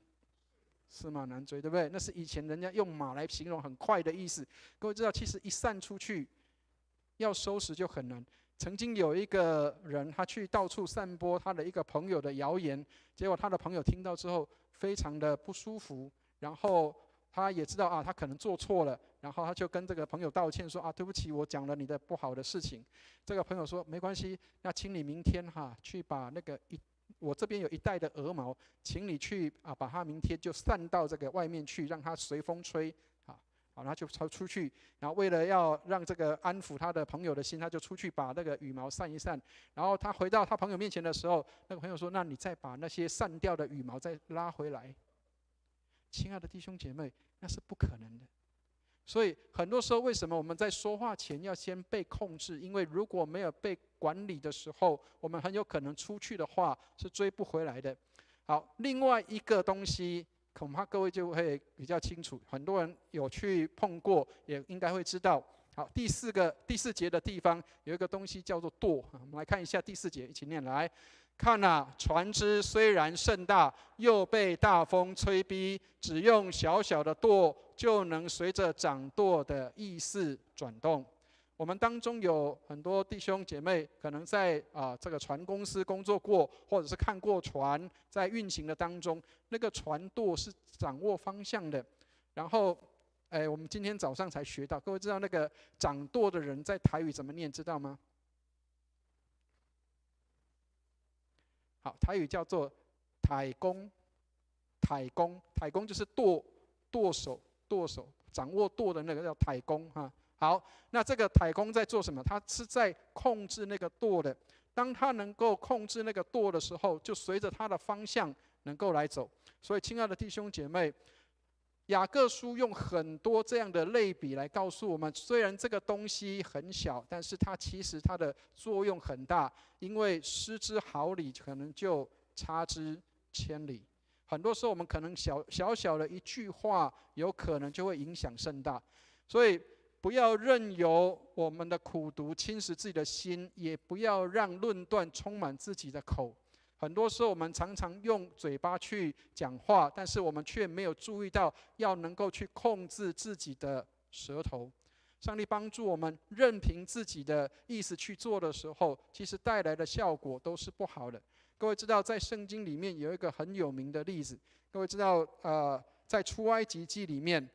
驷马难追，对不对？那是以前人家用马来形容很快的意思。各位知道，其实一散出去，要收拾就很难。曾经有一个人，他去到处散播他的一个朋友的谣言，结果他的朋友听到之后，非常的不舒服。然后他也知道啊，他可能做错了，然后他就跟这个朋友道歉说啊，对不起，我讲了你的不好的事情。这个朋友说没关系，那请你明天去把那个我这边有一袋的鹅毛，请你去把它明天就散到这个外面去，让它随风吹好，他就出去，然后为了要让这个安抚他的朋友的心，他就出去把那个羽毛散一散。然后他回到他朋友面前的时候，那个朋友说，那你再把那些散掉的羽毛再拉回来。亲爱的弟兄姐妹，那是不可能的。所以很多时候，为什么我们在说话前要先被控制？因为如果没有被管理的时候，我们很有可能出去的话是追不回来的。好，另外一个东西，恐怕各位就会比较清楚，很多人有去碰过，也应该会知道。好，第四节的地方有一个东西叫做舵。我们来看一下第4节，一起念来。看啊，船只虽然甚大，又被大风吹逼，只用小小的舵就能随着掌舵的意思转动。我们当中有很多弟兄姐妹，可能在这个船公司工作过，或者是看过船在运行的当中，那个船舵是掌握方向的。然后，我们今天早上才学到，各位知道那个掌舵的人在台语怎么念，知道吗？好，台语叫做台公，台公就是舵手，掌握舵的那个叫台公好，那这个台公在做什么？他是在控制那个舵的。当他能够控制那个舵的时候，就随着他的方向能够来走。所以，亲爱的弟兄姐妹，雅各书用很多这样的类比来告诉我们，虽然这个东西很小，但是它其实它的作用很大，因为失之毫厘，可能就差之千里。很多时候我们可能小的一句话，有可能就会影响甚大。所以不要任由我们的苦毒侵蚀自己的心，也不要让论断充满自己的口。很多时候我们常常用嘴巴去讲话，但是我们却没有注意到要能够去控制自己的舌头。上帝帮助我们任凭自己的意思去做的时候，其实带来的效果都是不好的。各位知道在圣经里面有一个很有名的例子，各位知道在出埃及记里面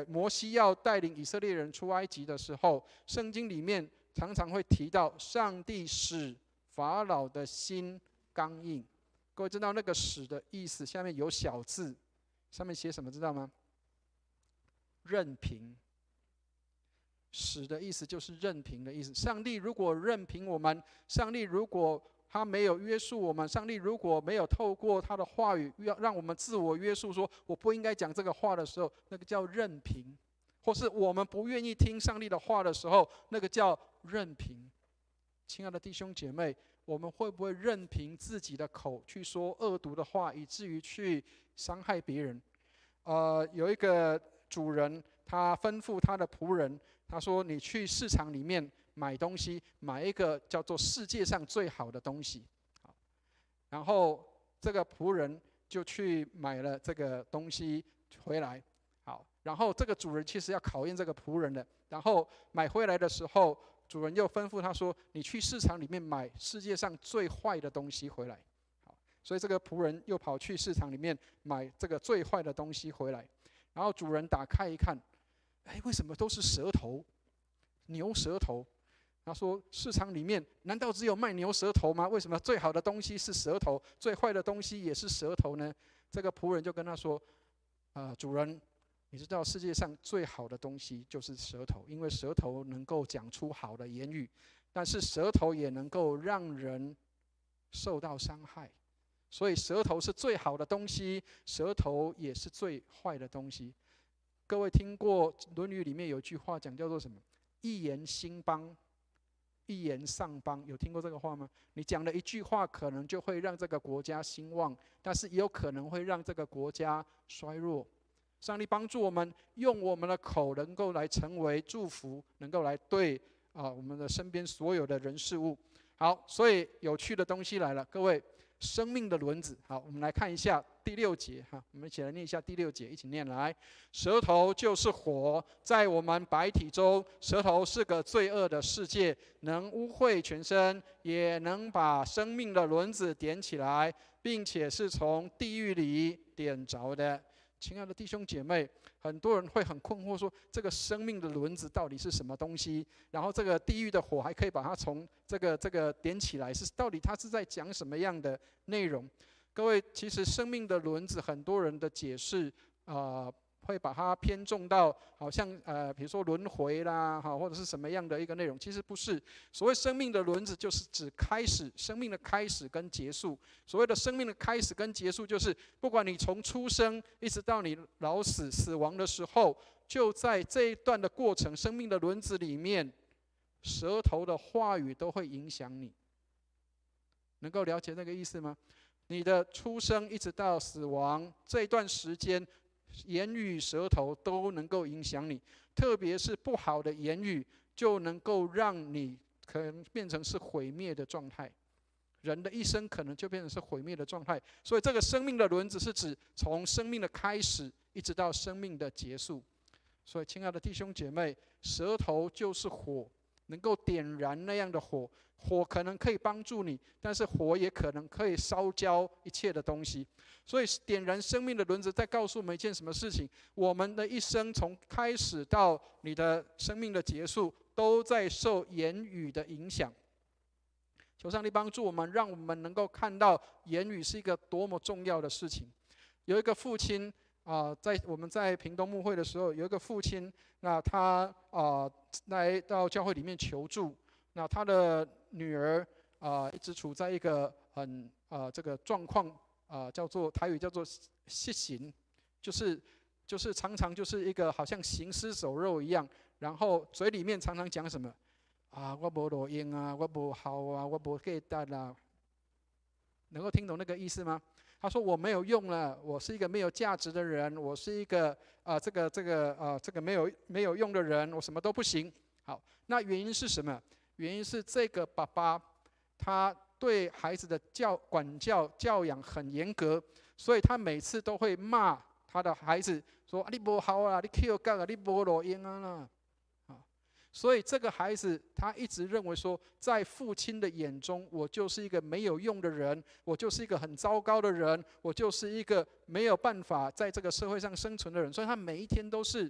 摩西要带领以色列人出埃及的时候，圣经里面常常会提到上帝使法老的心刚硬。各位知道那个使的意思下面有小字，上面写什么知道吗？任凭。使的意思就是任凭的意思。上帝如果任凭我们，上帝如果他没有约束我们，上帝如果没有透过他的话语让我们自我约束，说我不应该讲这个话的时候，那个叫任凭；或是我们不愿意听上帝的话的时候，那个叫任凭。亲爱的弟兄姐妹，我们会不会任凭自己的口去说恶毒的话，以至于去伤害别人？有一个主人，他吩咐他的仆人，他说：“你去市场里面买东西，买一个叫做世界上最好的东西。”然后这个仆人就去买了这个东西回来。好，然后这个主人其实要考验这个仆人的。然后买回来的时候，主人又吩咐他说：“你去市场里面买世界上最坏的东西回来。”好，所以这个仆人又跑去市场里面买这个最坏的东西回来。然后主人打开一看，为什么都是舌头？牛舌头。他说：“市场里面难道只有卖牛舌头吗？为什么最好的东西是舌头，最坏的东西也是舌头呢？”这个仆人就跟他说：“主人，你知道世界上最好的东西就是舌头，因为舌头能够讲出好的言语，但是舌头也能够让人受到伤害。所以舌头是最好的东西，舌头也是最坏的东西。”各位听过《论语》里面有句话讲叫做什么？一言兴邦，一言丧邦。有听过这个话吗？你讲的一句话可能就会让这个国家兴旺，但是也有可能会让这个国家衰弱。上帝帮助我们用我们的口能够来成为祝福，能够来对我们的身边所有的人事物。好，所以有趣的东西来了，各位，生命的轮子。好，我们来看一下第6节哈，我们一起来念一下第6节，一起念来。舌头就是火，在我们百体中，舌头是个罪恶的世界，能污秽全身，也能把生命的轮子点起来，并且是从地狱里点着的。亲爱的弟兄姐妹，很多人会很困惑说，这个生命的轮子到底是什么东西？然后这个地狱的火还可以把它从这个点起来，到底它是在讲什么样的内容？各位，其实生命的轮子，很多人的解释会把它偏重到好像比如说轮回啦，或者是什么样的一个内容？其实不是。所谓生命的轮子，就是指开始，生命的开始跟结束。所谓的生命的开始跟结束，就是不管你从出生一直到你老死死亡的时候，就在这一段的过程，生命的轮子里面，舌头的话语都会影响你。能够了解那个意思吗？你的出生一直到死亡这一段时间，言语、舌头都能够影响你，特别是不好的言语，就能够让你可能变成是毁灭的状态。人的一生可能就变成是毁灭的状态。所以这个生命的轮子是指从生命的开始一直到生命的结束。所以亲爱的弟兄姐妹，舌头就是火，能够点燃那样的火。火可能可以帮助你，但是火也可能可以烧焦一切的东西。所以点燃生命的轮子在告诉我们一件什么事情？我们的一生从开始到你的生命的结束，都在受言语的影响。求上帝帮助我们，让我们能够看到言语是一个多么重要的事情。有一个父亲我们在屏东牧会的时候，有一个父亲，那他来到教会里面求助。那他的女儿一直处在一个很这个状况叫做台语叫做失行，就是常常就是一个好像行尸走肉一样，然后嘴里面常常讲什么我没路用啊，我没好啊，我没给带啦。能够听懂那个意思吗？他说我没有用了，我是一个没有价值的人，我是一个这个没有用的人，我什么都不行。好，那原因是什么？原因是这个爸爸他对孩子的管教教养很严格，所以他每次都会骂他的孩子说你不好啊，你扣教啊，你没路用啊。所以这个孩子他一直认为说，在父亲的眼中，我就是一个没有用的人，我就是一个很糟糕的人，我就是一个没有办法在这个社会上生存的人。所以他每一天都是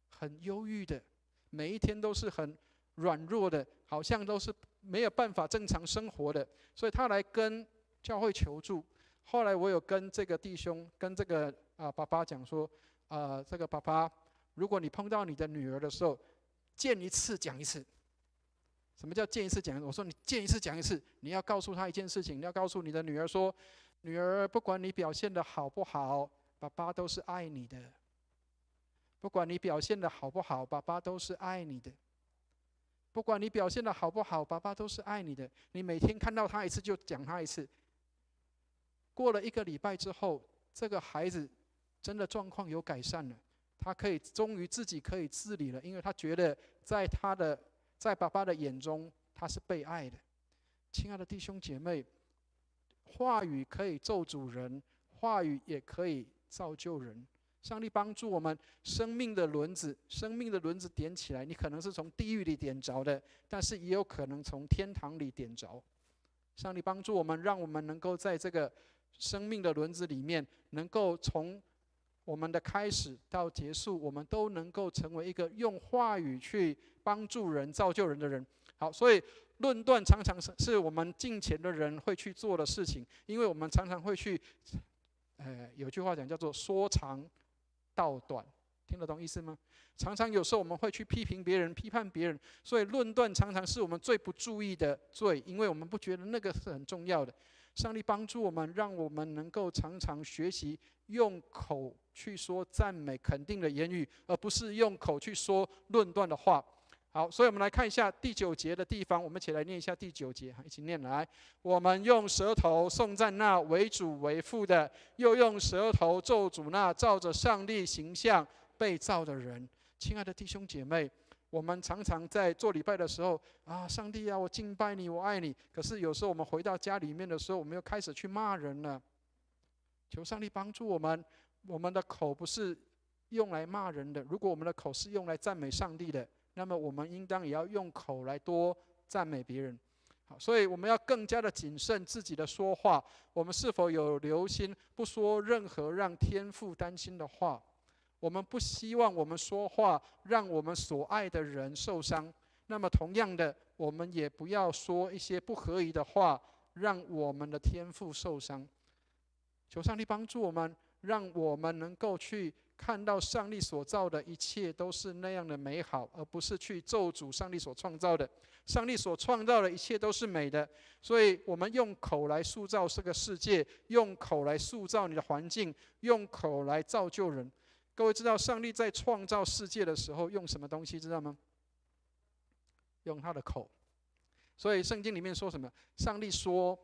很忧郁的，每一天都是很软弱的，好像都是没有办法正常生活的。所以他来跟教会求助。后来我有跟这个弟兄跟这个爸爸讲说，这个爸爸如果你碰到你的女儿的时候，见一次讲一次。什么叫见一次讲一次？我说你见一次讲一次，你要告诉她一件事情，你要告诉你的女儿说，女儿，不管你表现的好不好，爸爸都是爱你的。不管你表现的好不好，爸爸都是爱你的。不管你表现的好不好，爸爸都是爱你的。你每天看到他一次就讲他一次。过了1个礼拜之后，这个孩子真的状况有改善了，他终于自己可以自理了，因为他觉得在爸爸的眼中他是被爱的。亲爱的弟兄姐妹，话语可以咒诅人，话语也可以造就人。上帝帮助我们，生命的轮子点起来，你可能是从地狱里点着的，但是也有可能从天堂里点着。上帝帮助我们，让我们能够在这个生命的轮子里面，能够从我们的开始到结束，我们都能够成为一个用话语去帮助人、造就人的人。好，所以论断常常是我们敬虔的人会去做的事情，因为我们常常会去，有句话讲叫做说长道短，听得懂意思吗？常常有时候我们会去批评别人、批判别人，所以论断常常是我们最不注意的罪，因为我们不觉得那个是很重要的。上帝帮助我们，让我们能够常常学习用口去说赞美、肯定的言语，而不是用口去说论断的话。好，所以我们来看一下第9节的地方，我们一起来念一下第9节，一起念来。我们用舌头颂赞那为主为父的，又用舌头咒诅那照着上帝形象被造的人。亲爱的弟兄姐妹，我们常常在做礼拜的时候啊，上帝啊，我敬拜你，我爱你。可是有时候我们回到家里面的时候，我们又开始去骂人了。求上帝帮助我们，我们的口不是用来骂人的。如果我们的口是用来赞美上帝的，那么我们应当也要用口来多赞美别人。好，所以我们要更加的谨慎自己的说话。我们是否有留心，不说任何让天父担心的话？我们不希望我们说话让我们所爱的人受伤。那么同样的，我们也不要说一些不合宜的话，让我们的天父受伤。求上帝帮助我们，让我们能够去看到上帝所造的一切都是那样的美好，而不是去咒诅上帝所创造的。上帝所创造的一切都是美的，所以我们用口来塑造这个世界，用口来塑造你的环境，用口来造就人。各位知道上帝在创造世界的时候用什么东西知道吗？用他的口。所以圣经里面说什么？上帝说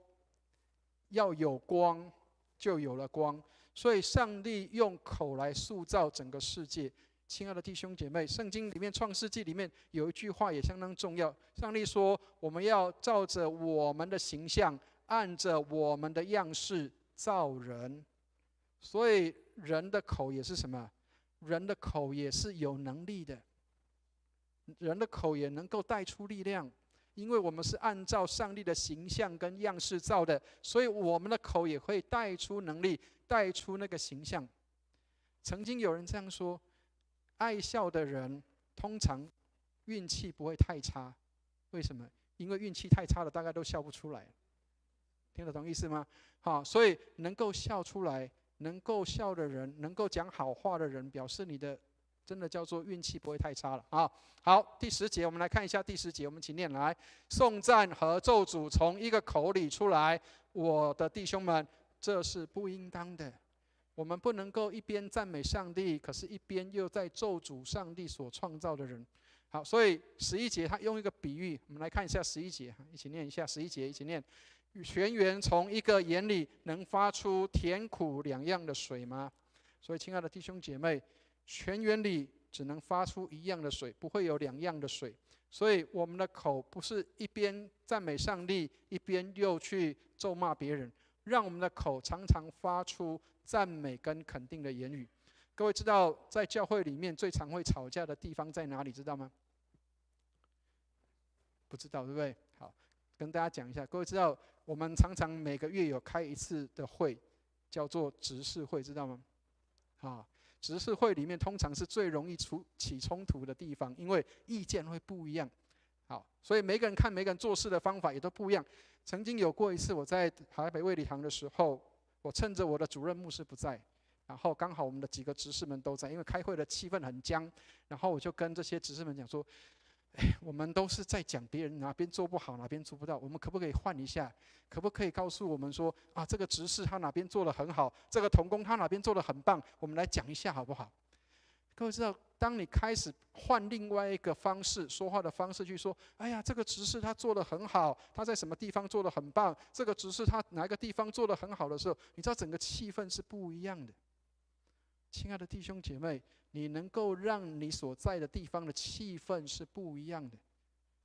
要有光，就有了光。所以上帝用口来塑造整个世界。亲爱的弟兄姐妹，圣经里面创世纪里面有一句话也相当重要，上帝说我们要照着我们的形象，按着我们的样式造人。所以人的口也是什么？人的口也是有能力的，人的口也能够带出力量，因为我们是按照上帝的形象跟样式造的，所以我们的口也会带出能力，带出那个形象。曾经有人这样说，爱笑的人通常运气不会太差。为什么？因为运气太差的大概都笑不出来。听得懂意思吗？好，所以能够笑出来，能够笑的人，能够讲好话的人，表示你的真的叫做运气不会太差了啊。好，第10节，我们来看一下第10节，我们一起念来。颂赞和咒诅从一个口里出来，我的弟兄们，这是不应当的。我们不能够一边赞美上帝，可是一边又在咒诅上帝所创造的人。好，所以11节他用一个比喻，我们来看一下11节，一起念一下11节，一起念。泉源从一个眼里能发出甜苦两样的水吗？所以亲爱的弟兄姐妹，泉源里只能发出一样的水，不会有两样的水。所以我们的口不是一边赞美上帝，一边又去咒骂别人，让我们的口常常发出赞美跟肯定的言语。各位知道在教会里面最常会吵架的地方在哪里知道吗？不知道对不对？好，跟大家讲一下。各位知道我们常常每个月有开一次的会，叫做执事会，知道吗？执事会里面通常是最容易起冲突的地方，因为意见会不一样。好，所以每个人看每个人做事的方法也都不一样。曾经有过一次，我在台北卫理堂的时候，我趁着我的主任牧师不在，然后刚好我们的几个执事们都在，因为开会的气氛很僵，然后我就跟这些执事们讲说，我们都是在讲别人哪边做不好，哪边做不到，我们可不可以换一下？可不可以告诉我们说啊，这个执事他哪边做得很好，这个同工他哪边做得很棒，我们来讲一下好不好？各位知道，当你开始换另外一个方式说话的方式去说，哎呀，这个执事他做得很好，他在什么地方做得很棒，这个执事他哪一个地方做得很好的时候，你知道整个气氛是不一样的。亲爱的弟兄姐妹，你能够让你所在的地方的气氛是不一样的。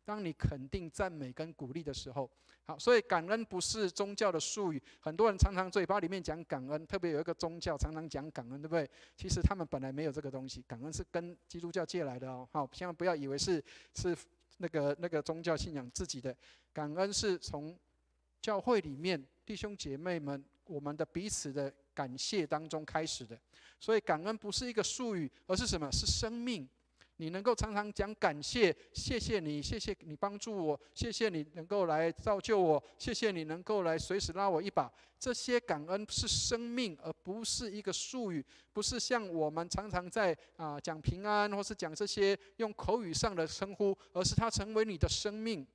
当你肯定、赞美跟鼓励的时候，好，所以感恩不是宗教的术语。很多人常常嘴巴里面讲感恩，特别有一个宗教常常讲感恩，对不对？其实他们本来没有这个东西，感恩是跟基督教借来的哦。好，千万不要以为是那个宗教信仰自己的。感恩是从教会里面弟兄姐妹们我们的彼此的感谢当中开始的。所以感恩不是一个术语，而是什么？是生命。你能够常常讲感谢，谢谢你，谢谢你帮助我，谢谢你能够来造就我，谢谢你能够来随时拉我一把。这些感恩是生命，而不是一个术语，不是像我们常常在讲平安，或是讲这些用口语上的称呼，而是它成为你的生命。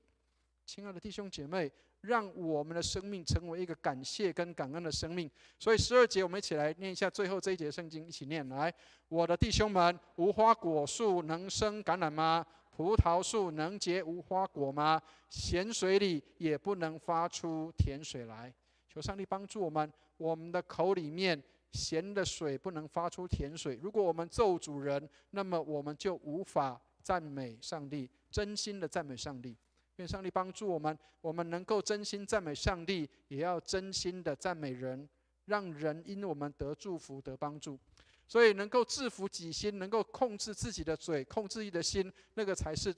亲爱的弟兄姐妹，让我们的生命成为一个感谢跟感恩的生命。所以12节我们一起来念一下最后这一节圣经，一起念来。我的弟兄们，无花果树能生橄榄吗？葡萄树能结无花果吗？咸水里也不能发出甜水来。求上帝帮助我们，我们的口里面咸的水不能发出甜水。如果我们咒诅人，那么我们就无法赞美上帝，真心的赞美上帝。愿上帝帮助我们，我们能够真心赞美上帝，也要真心的赞美人，让人因我们得祝福得帮助。所以能够制服己心，能够控制自己的嘴，控制自己的心，那个才是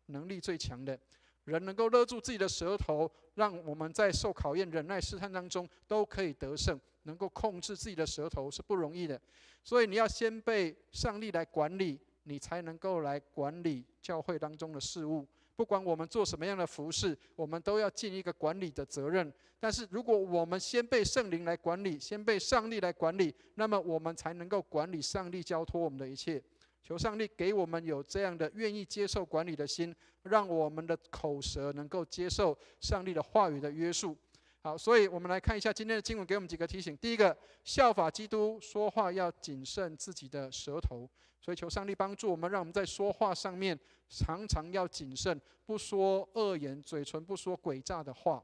能力最强的。人能够勒住自己的舌头，让我们在受考验、忍耐、试探当中都可以得胜。能够控制自己的舌头是不容易的，所以你要先被上帝来管理，你才能够来管理教会当中的事务。不管我们做什么样的服事，我们都要尽一个管理的责任。但是如果我们先被圣灵来管理，先被上帝来管理，那么我们才能够管理上帝交托我们的一切。求上帝给我们有这样的愿意接受管理的心，让我们的口舌能够接受上帝的话语的约束。好，所以我们来看一下今天的经文给我们几个提醒。第一个，效法基督，说话要谨慎自己的舌头。所以求上帝帮助我们，让我们在说话上面常常要谨慎，不说恶言，嘴唇不说诡诈的话。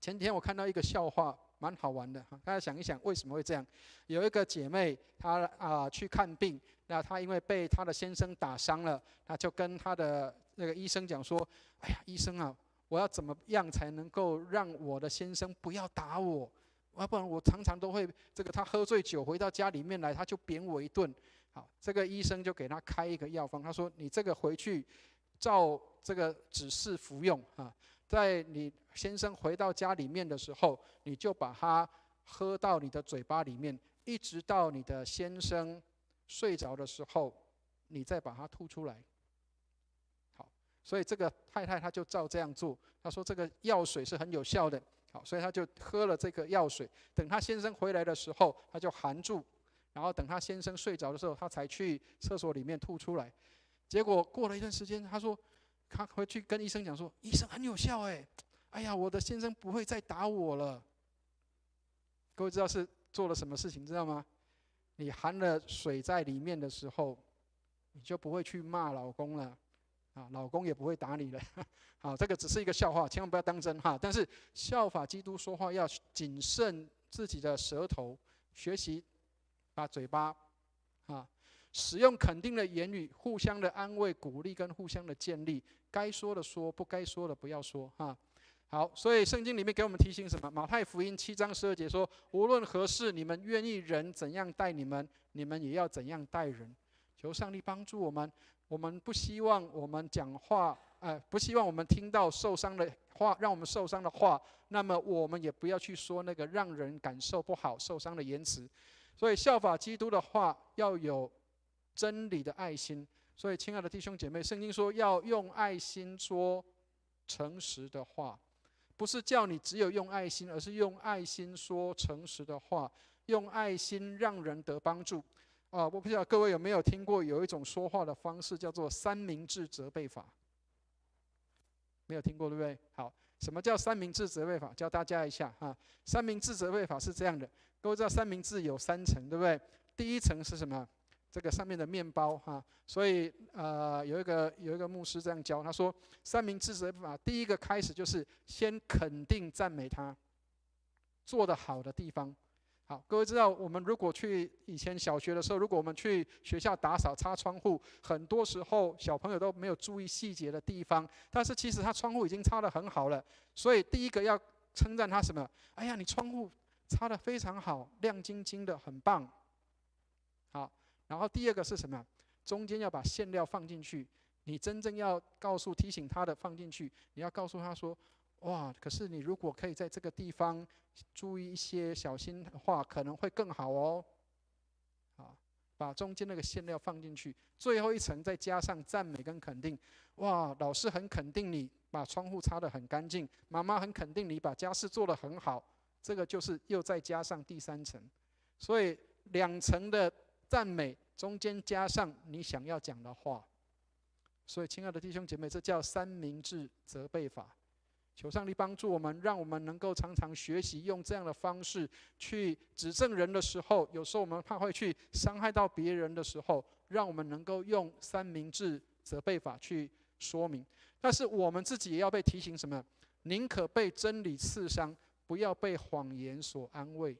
前几天我看到一个笑话，蛮好玩的，大家想一想为什么会这样。有一个姐妹，她去看病，那她因为被她的先生打伤了，她就跟她的那个医生讲说：“哎呀，医生啊，我要怎么样才能够让我的先生不要打我？要不然我常常都会他喝醉酒回到家里面来，他就扁我一顿。”好，这个医生就给他开一个药方，他说：“你这个回去照这个指示服用啊，在你先生回到家里面的时候，你就把它喝到你的嘴巴里面，一直到你的先生睡着的时候，你再把它吐出来。”好，所以这个太太她就照这样做。她说这个药水是很有效的，好，所以她就喝了这个药水。等她先生回来的时候，她就含住。然后等他先生睡着的时候，他才去厕所里面吐出来。结果过了一段时间，他说他回去跟医生讲说：“医生很有效哎呀，我的先生不会再打我了。”各位知道是做了什么事情知道吗？你含了水在里面的时候，你就不会去骂老公了老公也不会打你了。好，这个只是一个笑话，千万不要当真但是效法基督说话要谨慎自己的舌头，学习把嘴巴使用肯定的言语，互相的安慰、鼓励跟互相的建立，该说的说，不该说的不要说好，所以圣经里面给我们提醒什么？马太福音7章12节说：“无论何事，你们愿意人怎样待你们，你们也要怎样待人。”求上帝帮助我们，我们不希望我们讲话，不希望我们听到受伤的话，让我们受伤的话，那么我们也不要去说那个让人感受不好、受伤的言辞。所以效法基督的话要有真理的爱心。所以亲爱的弟兄姐妹，圣经说要用爱心说诚实的话，不是叫你只有用爱心，而是用爱心说诚实的话。用爱心让人得帮助。我不知道各位有没有听过有一种说话的方式叫做三明治责备法？没有听过对不对？好，什么叫三明治责备法？教大家一下哈。三明治责备法是这样的，各位知道三明治有3层，对不对？第一层是什么？这个上面的面包哈，所以有一个牧师这样教，他说三明治责备法第一个开始就是先肯定赞美他做得好的地方。好，各位知道我们如果去以前小学的时候，如果我们去学校打扫擦窗户，很多时候小朋友都没有注意细节的地方，但是其实他窗户已经擦得很好了，所以第一个要称赞他什么？哎呀，你窗户擦得非常好，亮晶晶的，很棒。好。然后第二个是什么？中间要把馅料放进去。你真正要提醒他的放进去，你要告诉他说：哇，可是你如果可以在这个地方注意一些小心的话，可能会更好哦。好，把中间那个馅料放进去，最后一层再加上赞美跟肯定。哇，老师很肯定你把窗户擦得很干净，妈妈很肯定你把家事做得很好。这个就是又再加上第3层，所以2层的赞美中间加上你想要讲的话，所以亲爱的弟兄姐妹，这叫三明治责备法。求上帝帮助我们，让我们能够常常学习用这样的方式去指正人的时候，有时候我们怕会去伤害到别人的时候，让我们能够用三明治责备法去说明。但是我们自己也要被提醒什么？宁可被真理刺伤，不要被谎言所安慰。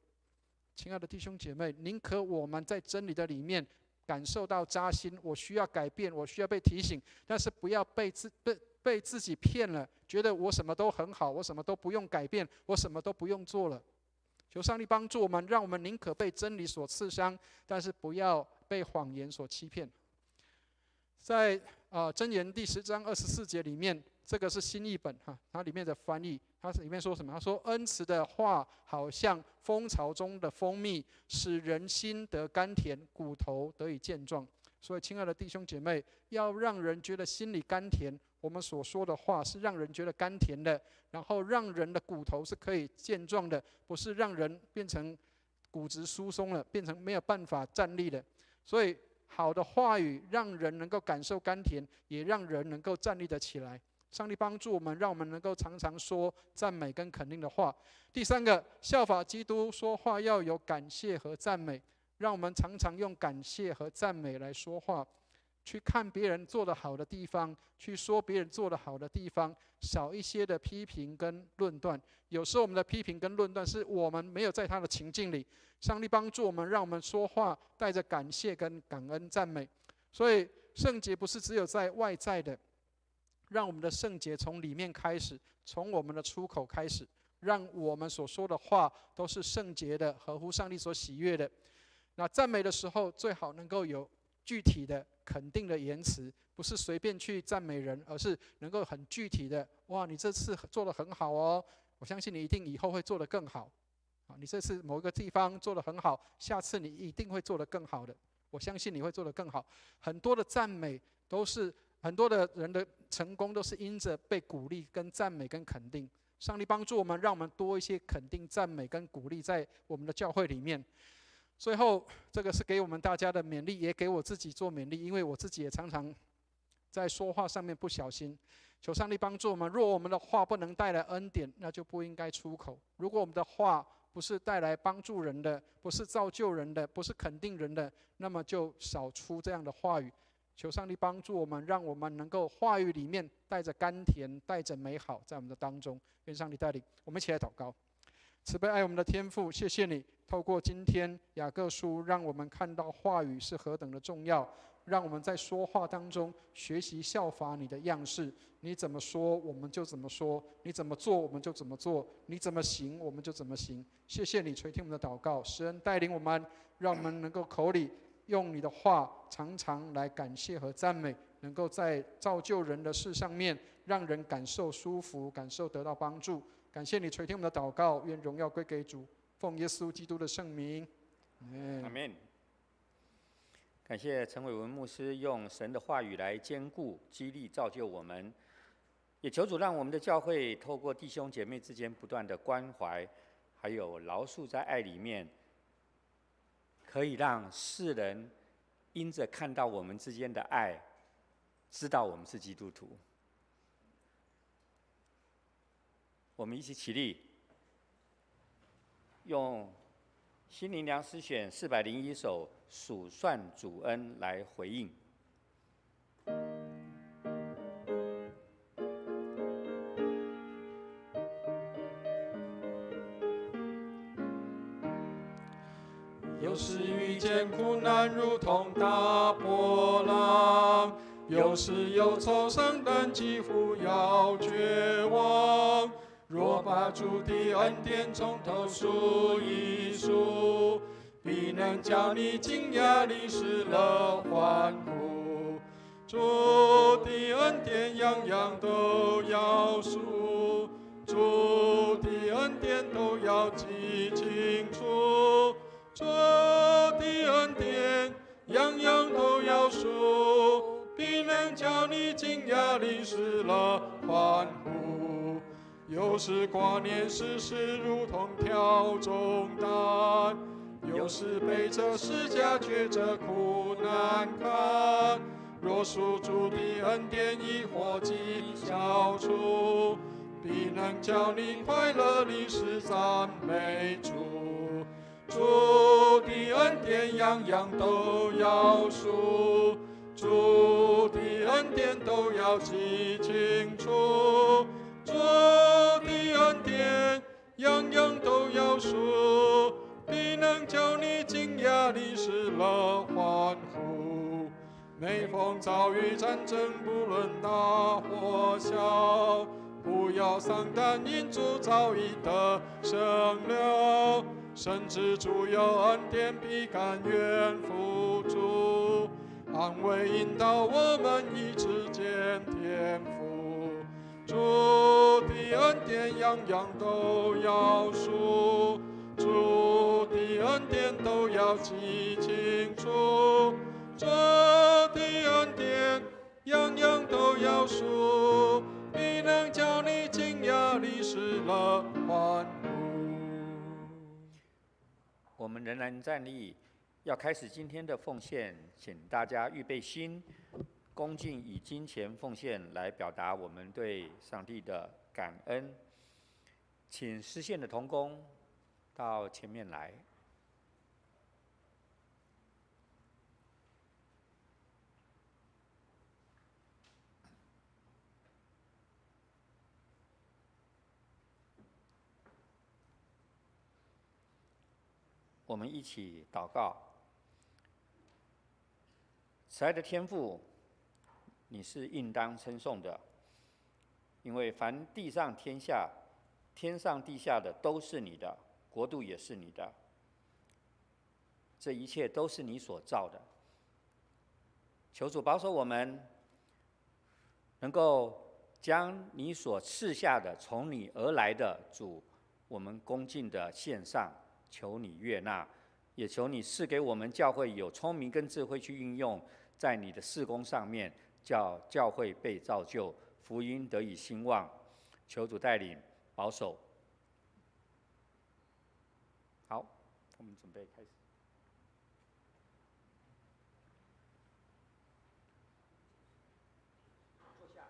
亲爱的弟兄姐妹，宁可我们在真理的里面感受到扎心，我需要改变，我需要被提醒，但是不要被自己骗了，觉得我什么都很好，我什么都不用改变，我什么都不用做了。求上帝帮助我们，让我们宁可被真理所刺伤，但是不要被谎言所欺骗。在箴言第10章24节里面，这个是新译本哈，它里面的翻译，它里面说什么？他说：恩慈的话好像蜂巢中的蜂蜜，使人心得甘甜，骨头得以健壮。所以，亲爱的弟兄姐妹，要让人觉得心里甘甜，我们所说的话是让人觉得甘甜的，然后让人的骨头是可以健壮的，不是让人变成骨质疏松了，变成没有办法站立的。所以，好的话语让人能够感受甘甜，也让人能够站立得起来。上帝帮助我们，让我们能够常常说赞美跟肯定的话。第3个，效法基督说话要有感谢和赞美，让我们常常用感谢和赞美来说话，去看别人做得好的地方，去说别人做得好的地方，少一些的批评跟论断。有时候我们的批评跟论断是我们没有在他的情境里。上帝帮助我们，让我们说话带着感谢跟感恩赞美。所以圣洁不是只有在外在的，让我们的圣洁从里面开始，从我们的出口开始，让我们所说的话都是圣洁的，合乎上帝所喜悦的。那赞美的时候，最好能够有具体的肯定的言辞，不是随便去赞美人，而是能够很具体的，哇，你这次做得很好哦，我相信你一定以后会做得更好。你这次某一个地方做得很好，下次你一定会做得更好的，我相信你会做得更好。很多的赞美都是很多的人的成功都是因着被鼓励跟赞美跟肯定。上帝帮助我们，让我们多一些肯定赞美跟鼓励在我们的教会里面。最后这个是给我们大家的勉励，也给我自己做勉励，因为我自己也常常在说话上面不小心。求上帝帮助我们，若我们的话不能带来恩典，那就不应该出口。如果我们的话不是带来帮助人的，不是造就人的，不是肯定人的，那么就少出这样的话语。求上帝帮助我们，让我们能够话语里面带着甘甜，带着美好，在我们的当中。愿上帝带领我们一起来祷告。慈悲爱我们的天父，谢谢你透过今天雅各书，让我们看到话语是何等的重要，让我们在说话当中学习效法你的样式。你怎么说我们就怎么说，你怎么做我们就怎么做，你怎么行我们就怎么行。谢谢你垂听我们的祷告，施恩带领我们，让我们能够口里用你的话常常来感谢和赞美，能够在造就人的事上面让人感受舒服，感受得到帮助。感谢你垂听我们的祷告，愿荣耀归给主，奉耶稣基督的圣名，阿们。感谢陈伟文牧师用神的话语来坚固、激励、造就我们，也求主让我们的教会透过弟兄姐妹之间不断的关怀，还有饶恕在爱里面，可以让世人因着看到我们之间的爱，知道我们是基督徒。我们一起起立，用心灵粮食选401首数算主恩来回应。有时遇见苦难如同大波浪，有时忧愁伤感几乎要绝望。若把主的恩典从头数一数，必能叫你惊讶地失了欢呼。主的恩典样样都要数，主的恩典都要记清楚。主的恩典样样都要数，必能叫你惊讶地失了欢呼。有时挂念世事如同挑重担，有时背着十架觉着苦难堪。若属主的恩典已火迹消除，必能叫你快乐地是赞美主。主的恩典样样都要数，主的恩典都要记清楚。主的恩典样样都要数，必能叫你惊讶地失了欢呼。每逢遭遇战争，不论大或小，不要丧胆，因主早已得胜了。深知主有恩典，必甘愿付出，安慰引导我们一直见天父。主的恩典样样都要数，主的恩典都要记清楚。主的恩典样样都要数，必能叫你惊讶地失了欢呼。我们仍然站立，要开始今天的奉献，请大家预备心，恭敬以金钱奉献来表达我们对上帝的感恩。请施献的同工到前面来。我们一起祷告。慈爱的天父，你是应当称颂的，因为凡地上天下、天上地下的都是你的，国度也是你的，这一切都是你所造的。求主保守我们，能够将你所赐下的从你而来的主，我们恭敬的献上，求你悦纳，也求你赐给我们教会有聪明跟智慧去运用在你的事工上面，叫教会被造就，福音得以兴旺。求主带领保守。好，我们准备开始。坐下。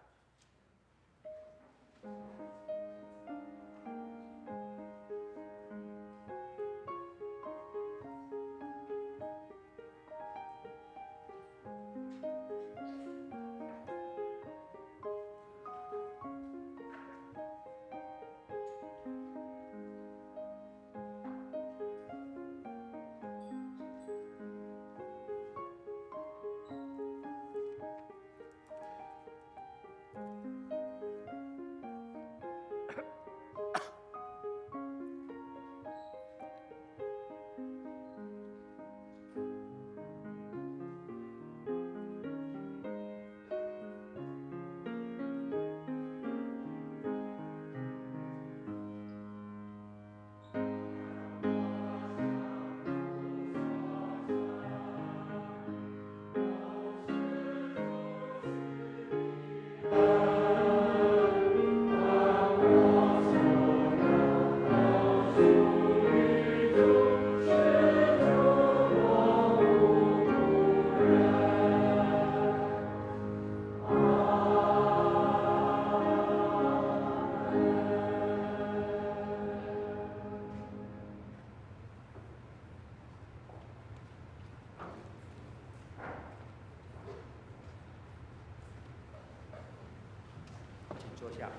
下。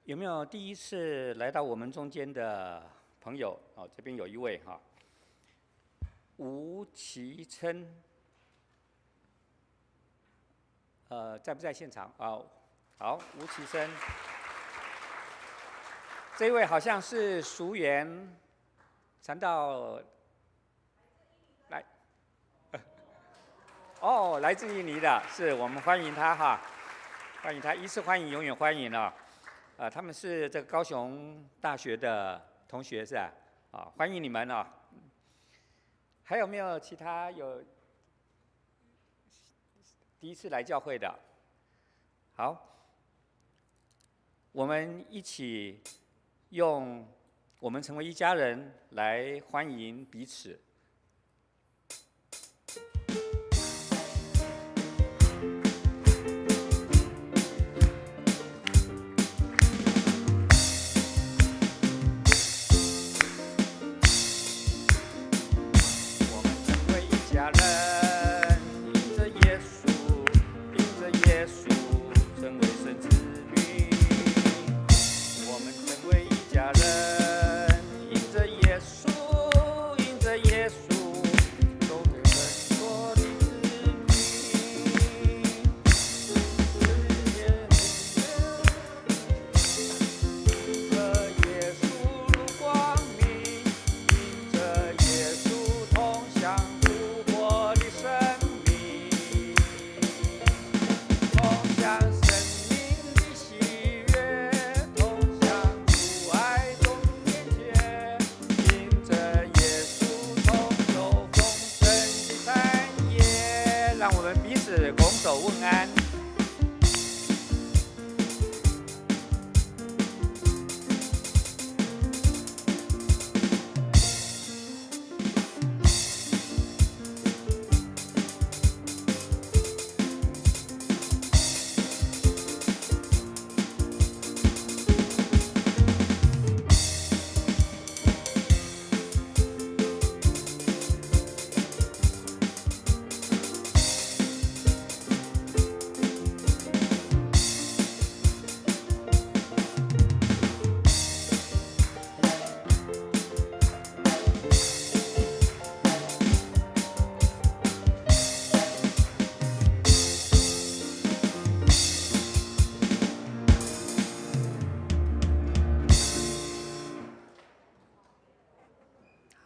有没有第一次来到我们中间的朋友？哦，这边有一位哈，吴其琛，在不在现场？好，吴其琛，这位好像是淑园传道来，来自印尼的，是我们欢迎他哈，欢迎他，一次欢迎，永远欢迎啊！他们是这个高雄大学的同学是吧？欢迎你们啊！还有没有其他有第一次来教会的？好，我们一起用“我们成为一家人”来欢迎彼此。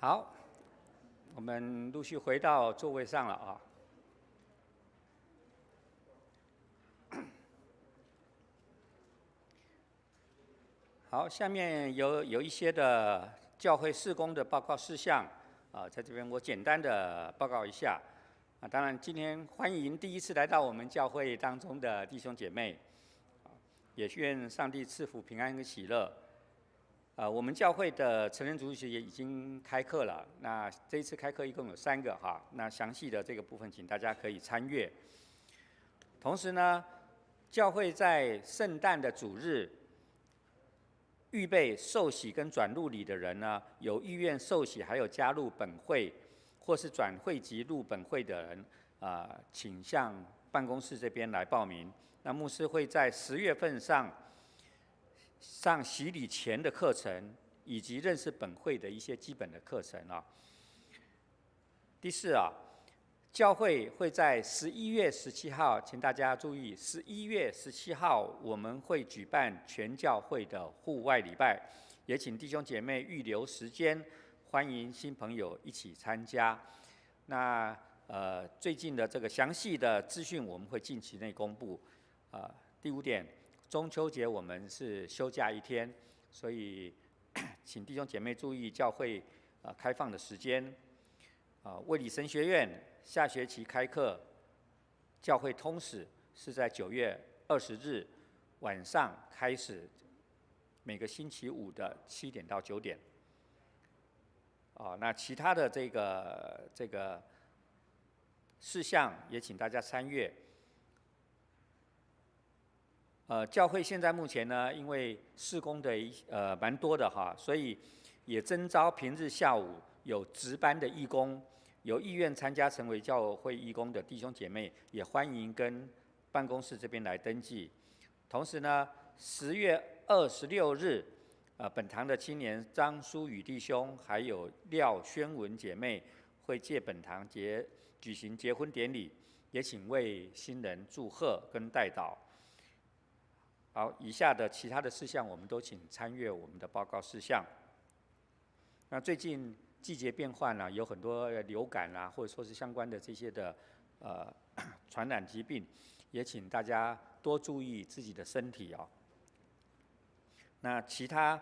好，我们陆续回到座位上了啊。好，下面有一些的教会事工的报告事项在这边我简单的报告一下当然今天欢迎第一次来到我们教会当中的弟兄姐妹，也愿上帝赐福平安跟喜乐。我们教会的成人主日学也已经开课了，那这一次开课一共有3个哈，那详细的这个部分请大家可以参阅。同时呢，教会在圣诞的主日预备受洗跟转入礼的人呢，有意愿受洗还有加入本会或是转会籍入本会的人请向办公室这边来报名。那牧师会在10月份上洗礼前的课程，以及认识本会的一些基本的课程第4教会会在11月17号，请大家注意，11月17号我们会举办全教会的户外礼拜，也请弟兄姐妹预留时间，欢迎新朋友一起参加。那最近的这个详细的资讯我们会近期内公布。第5点。中秋节我们是休假1天，所以请弟兄姐妹注意教会开放的时间。卫理神学院下学期开课，教会通史是在9月20日晚上开始，每个星期5的7点到9点。那其他的这个事项也请大家参阅。教会现在目前呢，因为事工的蛮多的所以也征召平日下午有值班的义工，有意愿参加成为教会义工的弟兄姐妹，也欢迎跟办公室这边来登记。同时呢，10月26日，本堂的青年张书宇弟兄还有廖宣文姐妹会借本堂举行结婚典礼，也请为新人祝贺跟代祷。好，以下的其他的事项，我们都请参阅我们的报告事项。那最近季节变换啦，有很多流感啦，或者说是相关的这些的传染疾病，也请大家多注意自己的身体哦。那其他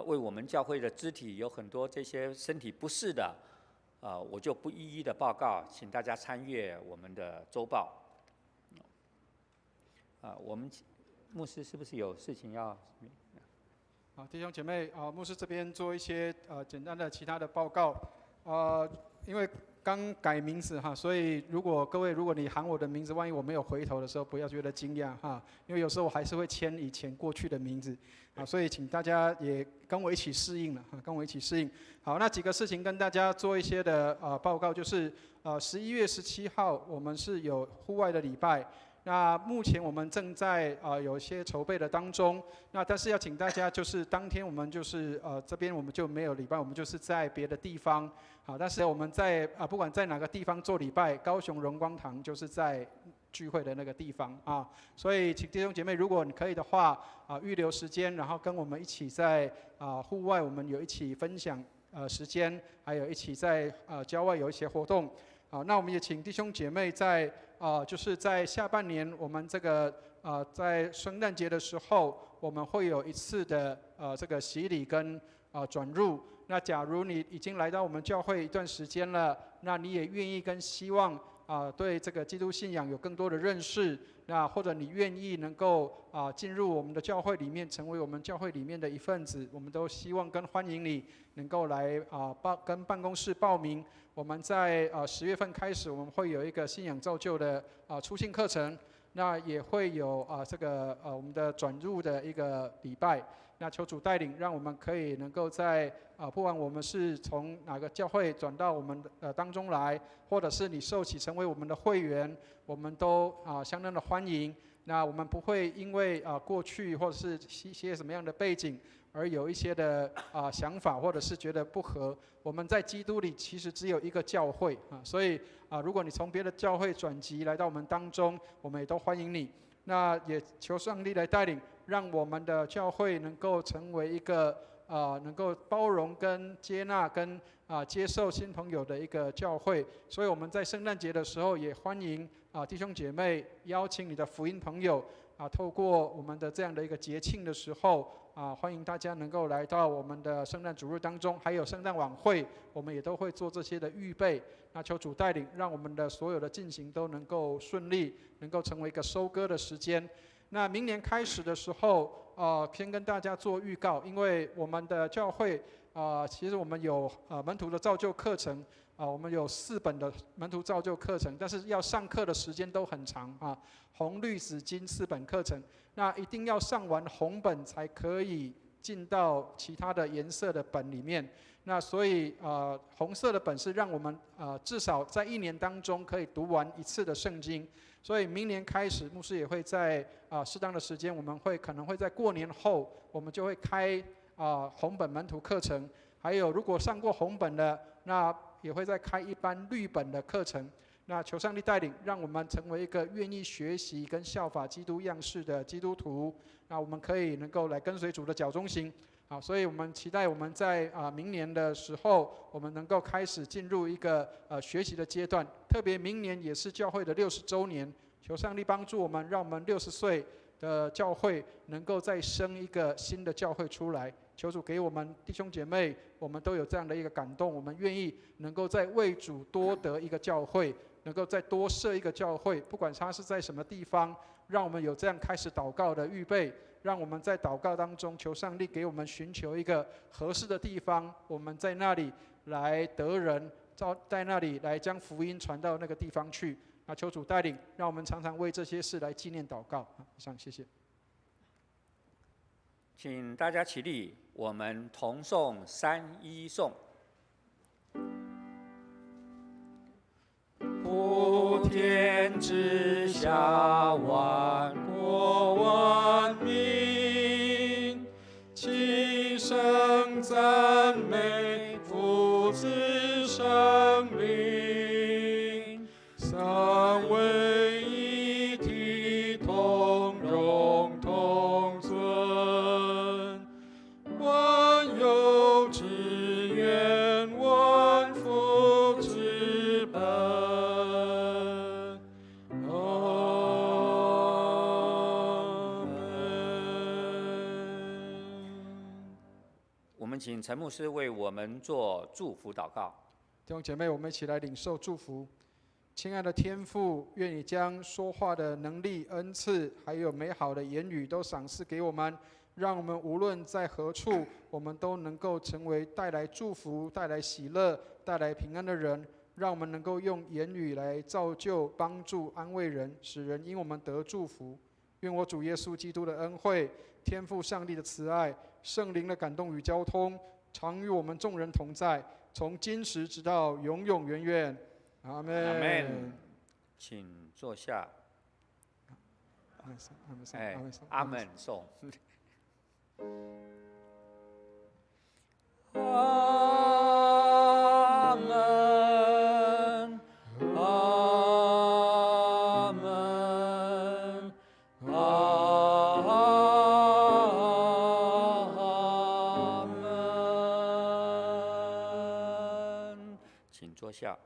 为我们教会的肢体有很多这些身体不适的，我就不一一的报告，请大家参阅我们的周报。我们牧师是不是有事情要？好，弟兄姐妹，牧师这边做一些简单的其他的报告。因为刚改名字哈，所以各位如果你喊我的名字，万一我没有回头的时候，不要觉得惊讶哈，因为有时候我还是会签以前过去的名字啊，所以请大家也跟我一起适应了哈，跟我一起适应。好，那几个事情跟大家做一些的报告，就是11月17号我们是有户外的礼拜。那目前我们正在有一些筹备的当中，那但是要请大家就是当天我们就是这边我们就没有礼拜，我们就是在别的地方，好，但是我们在不管在哪个地方做礼拜，高雄荣光堂就是在聚会的那个地方啊，所以请弟兄姐妹，如果你可以的话预留时间，然后跟我们一起在户外，我们有一起分享时间，还有一起在郊外有一些活动。好，那我们也请弟兄姐妹在就是在下半年，我们这个在圣诞节的时候，我们会有一次的这个洗礼跟转入。那假如你已经来到我们教会一段时间了，那你也愿意跟希望对这个基督信仰有更多的认识，那或者你愿意能够进入我们的教会里面，成为我们教会里面的一份子，我们都希望跟欢迎你能够来跟办公室报名。我们在10月份开始，我们会有一个信仰造就的初信课程，那也会有这个我们的转入的一个礼拜。那求主带领，让我们可以能够在不管我们是从哪个教会转到我们的当中来，或者是你受洗成为我们的会员，我们都相当的欢迎。那我们不会因为过去或者是一些什么样的背景而有一些的想法，或者是觉得不合。我们在基督里其实只有一个教会所以如果你从别的教会转籍来到我们当中，我们也都欢迎你。那也求上帝来带领，让我们的教会能够成为一个能够包容跟接纳跟接受新朋友的一个教会。所以我们在圣诞节的时候也欢迎弟兄姐妹邀请你的福音朋友透过我们的这样的一个节庆的时候欢迎大家能够来到我们的圣诞主日当中，还有圣诞晚会，我们也都会做这些的预备。那求主带领，让我们的所有的进行都能够顺利，能够成为一个收割的时间。那明年开始的时候先跟大家做预告，因为我们的教会其实我们有门徒的造就课程我们有4本的门徒造就课程，但是要上课的时间都很长红绿紫金4本课程，那一定要上完红本才可以进到其他的颜色的本里面。那所以红色的本是让我们至少在1年当中可以读完1次的圣经。所以明年开始，牧师也会在适当的时间，我们可能会在过年后，我们就会开红本门徒课程。还有如果上过红本的，那也会再开一般绿本的课程。那求上帝带领，让我们成为一个愿意学习跟效法基督样式的基督徒。那我们可以能够来跟随主的脚中行。所以我们期待我们在明年的时候，我们能够开始进入一个学习的阶段。特别明年也是教会的60周年，求上帝帮助我们，让我们60岁的教会能够再生一个新的教会出来。求主给我们弟兄姐妹，我们都有这样的一个感动，我们愿意能够再为主多得一个教会，能够再多设一个教会，不管它是在什么地方，让我们有这样开始祷告的预备。让我们在祷告当中求上帝给我们寻求一个合适的地方，我们在那里来得人，在那里来将福音传到那个地方去。那求主带领，让我们常常为这些事来纪念祷告。以上，谢谢。请大家起立，我们同颂3一颂。天之下，万国万民齐声赞美父子圣灵，三位一体，同荣同尊，万有之源，万福之本。阿门。我们请陈牧师为我们做祝福祷告。弟兄姐妹，我们一起来领受祝福。亲爱的天父，愿你将说话的能力、恩赐，还有美好的言语都赏赐给我们，让我们无论在何处，我们都能够成为带来祝福、带来喜乐、带来平安的人。让我们能够用言语来造就、帮助、安慰人，使人因我们得祝福。愿我主耶稣基督的恩惠、天父上帝的慈爱、圣灵的感动与交通，常与我们众人同在，从今时直到永永远远。阿门。阿门。请坐下。阿门颂。阿门，阿门，阿门。请坐下。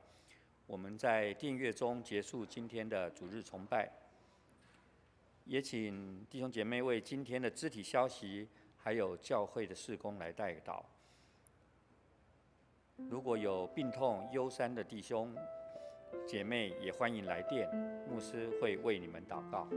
我们在订阅中结束今天的主日崇拜，也请弟兄姐妹为今天的肢体消息还有教会的事工来代祷。如果有病痛忧伤的弟兄姐妹，也欢迎来电，牧师会为你们祷告。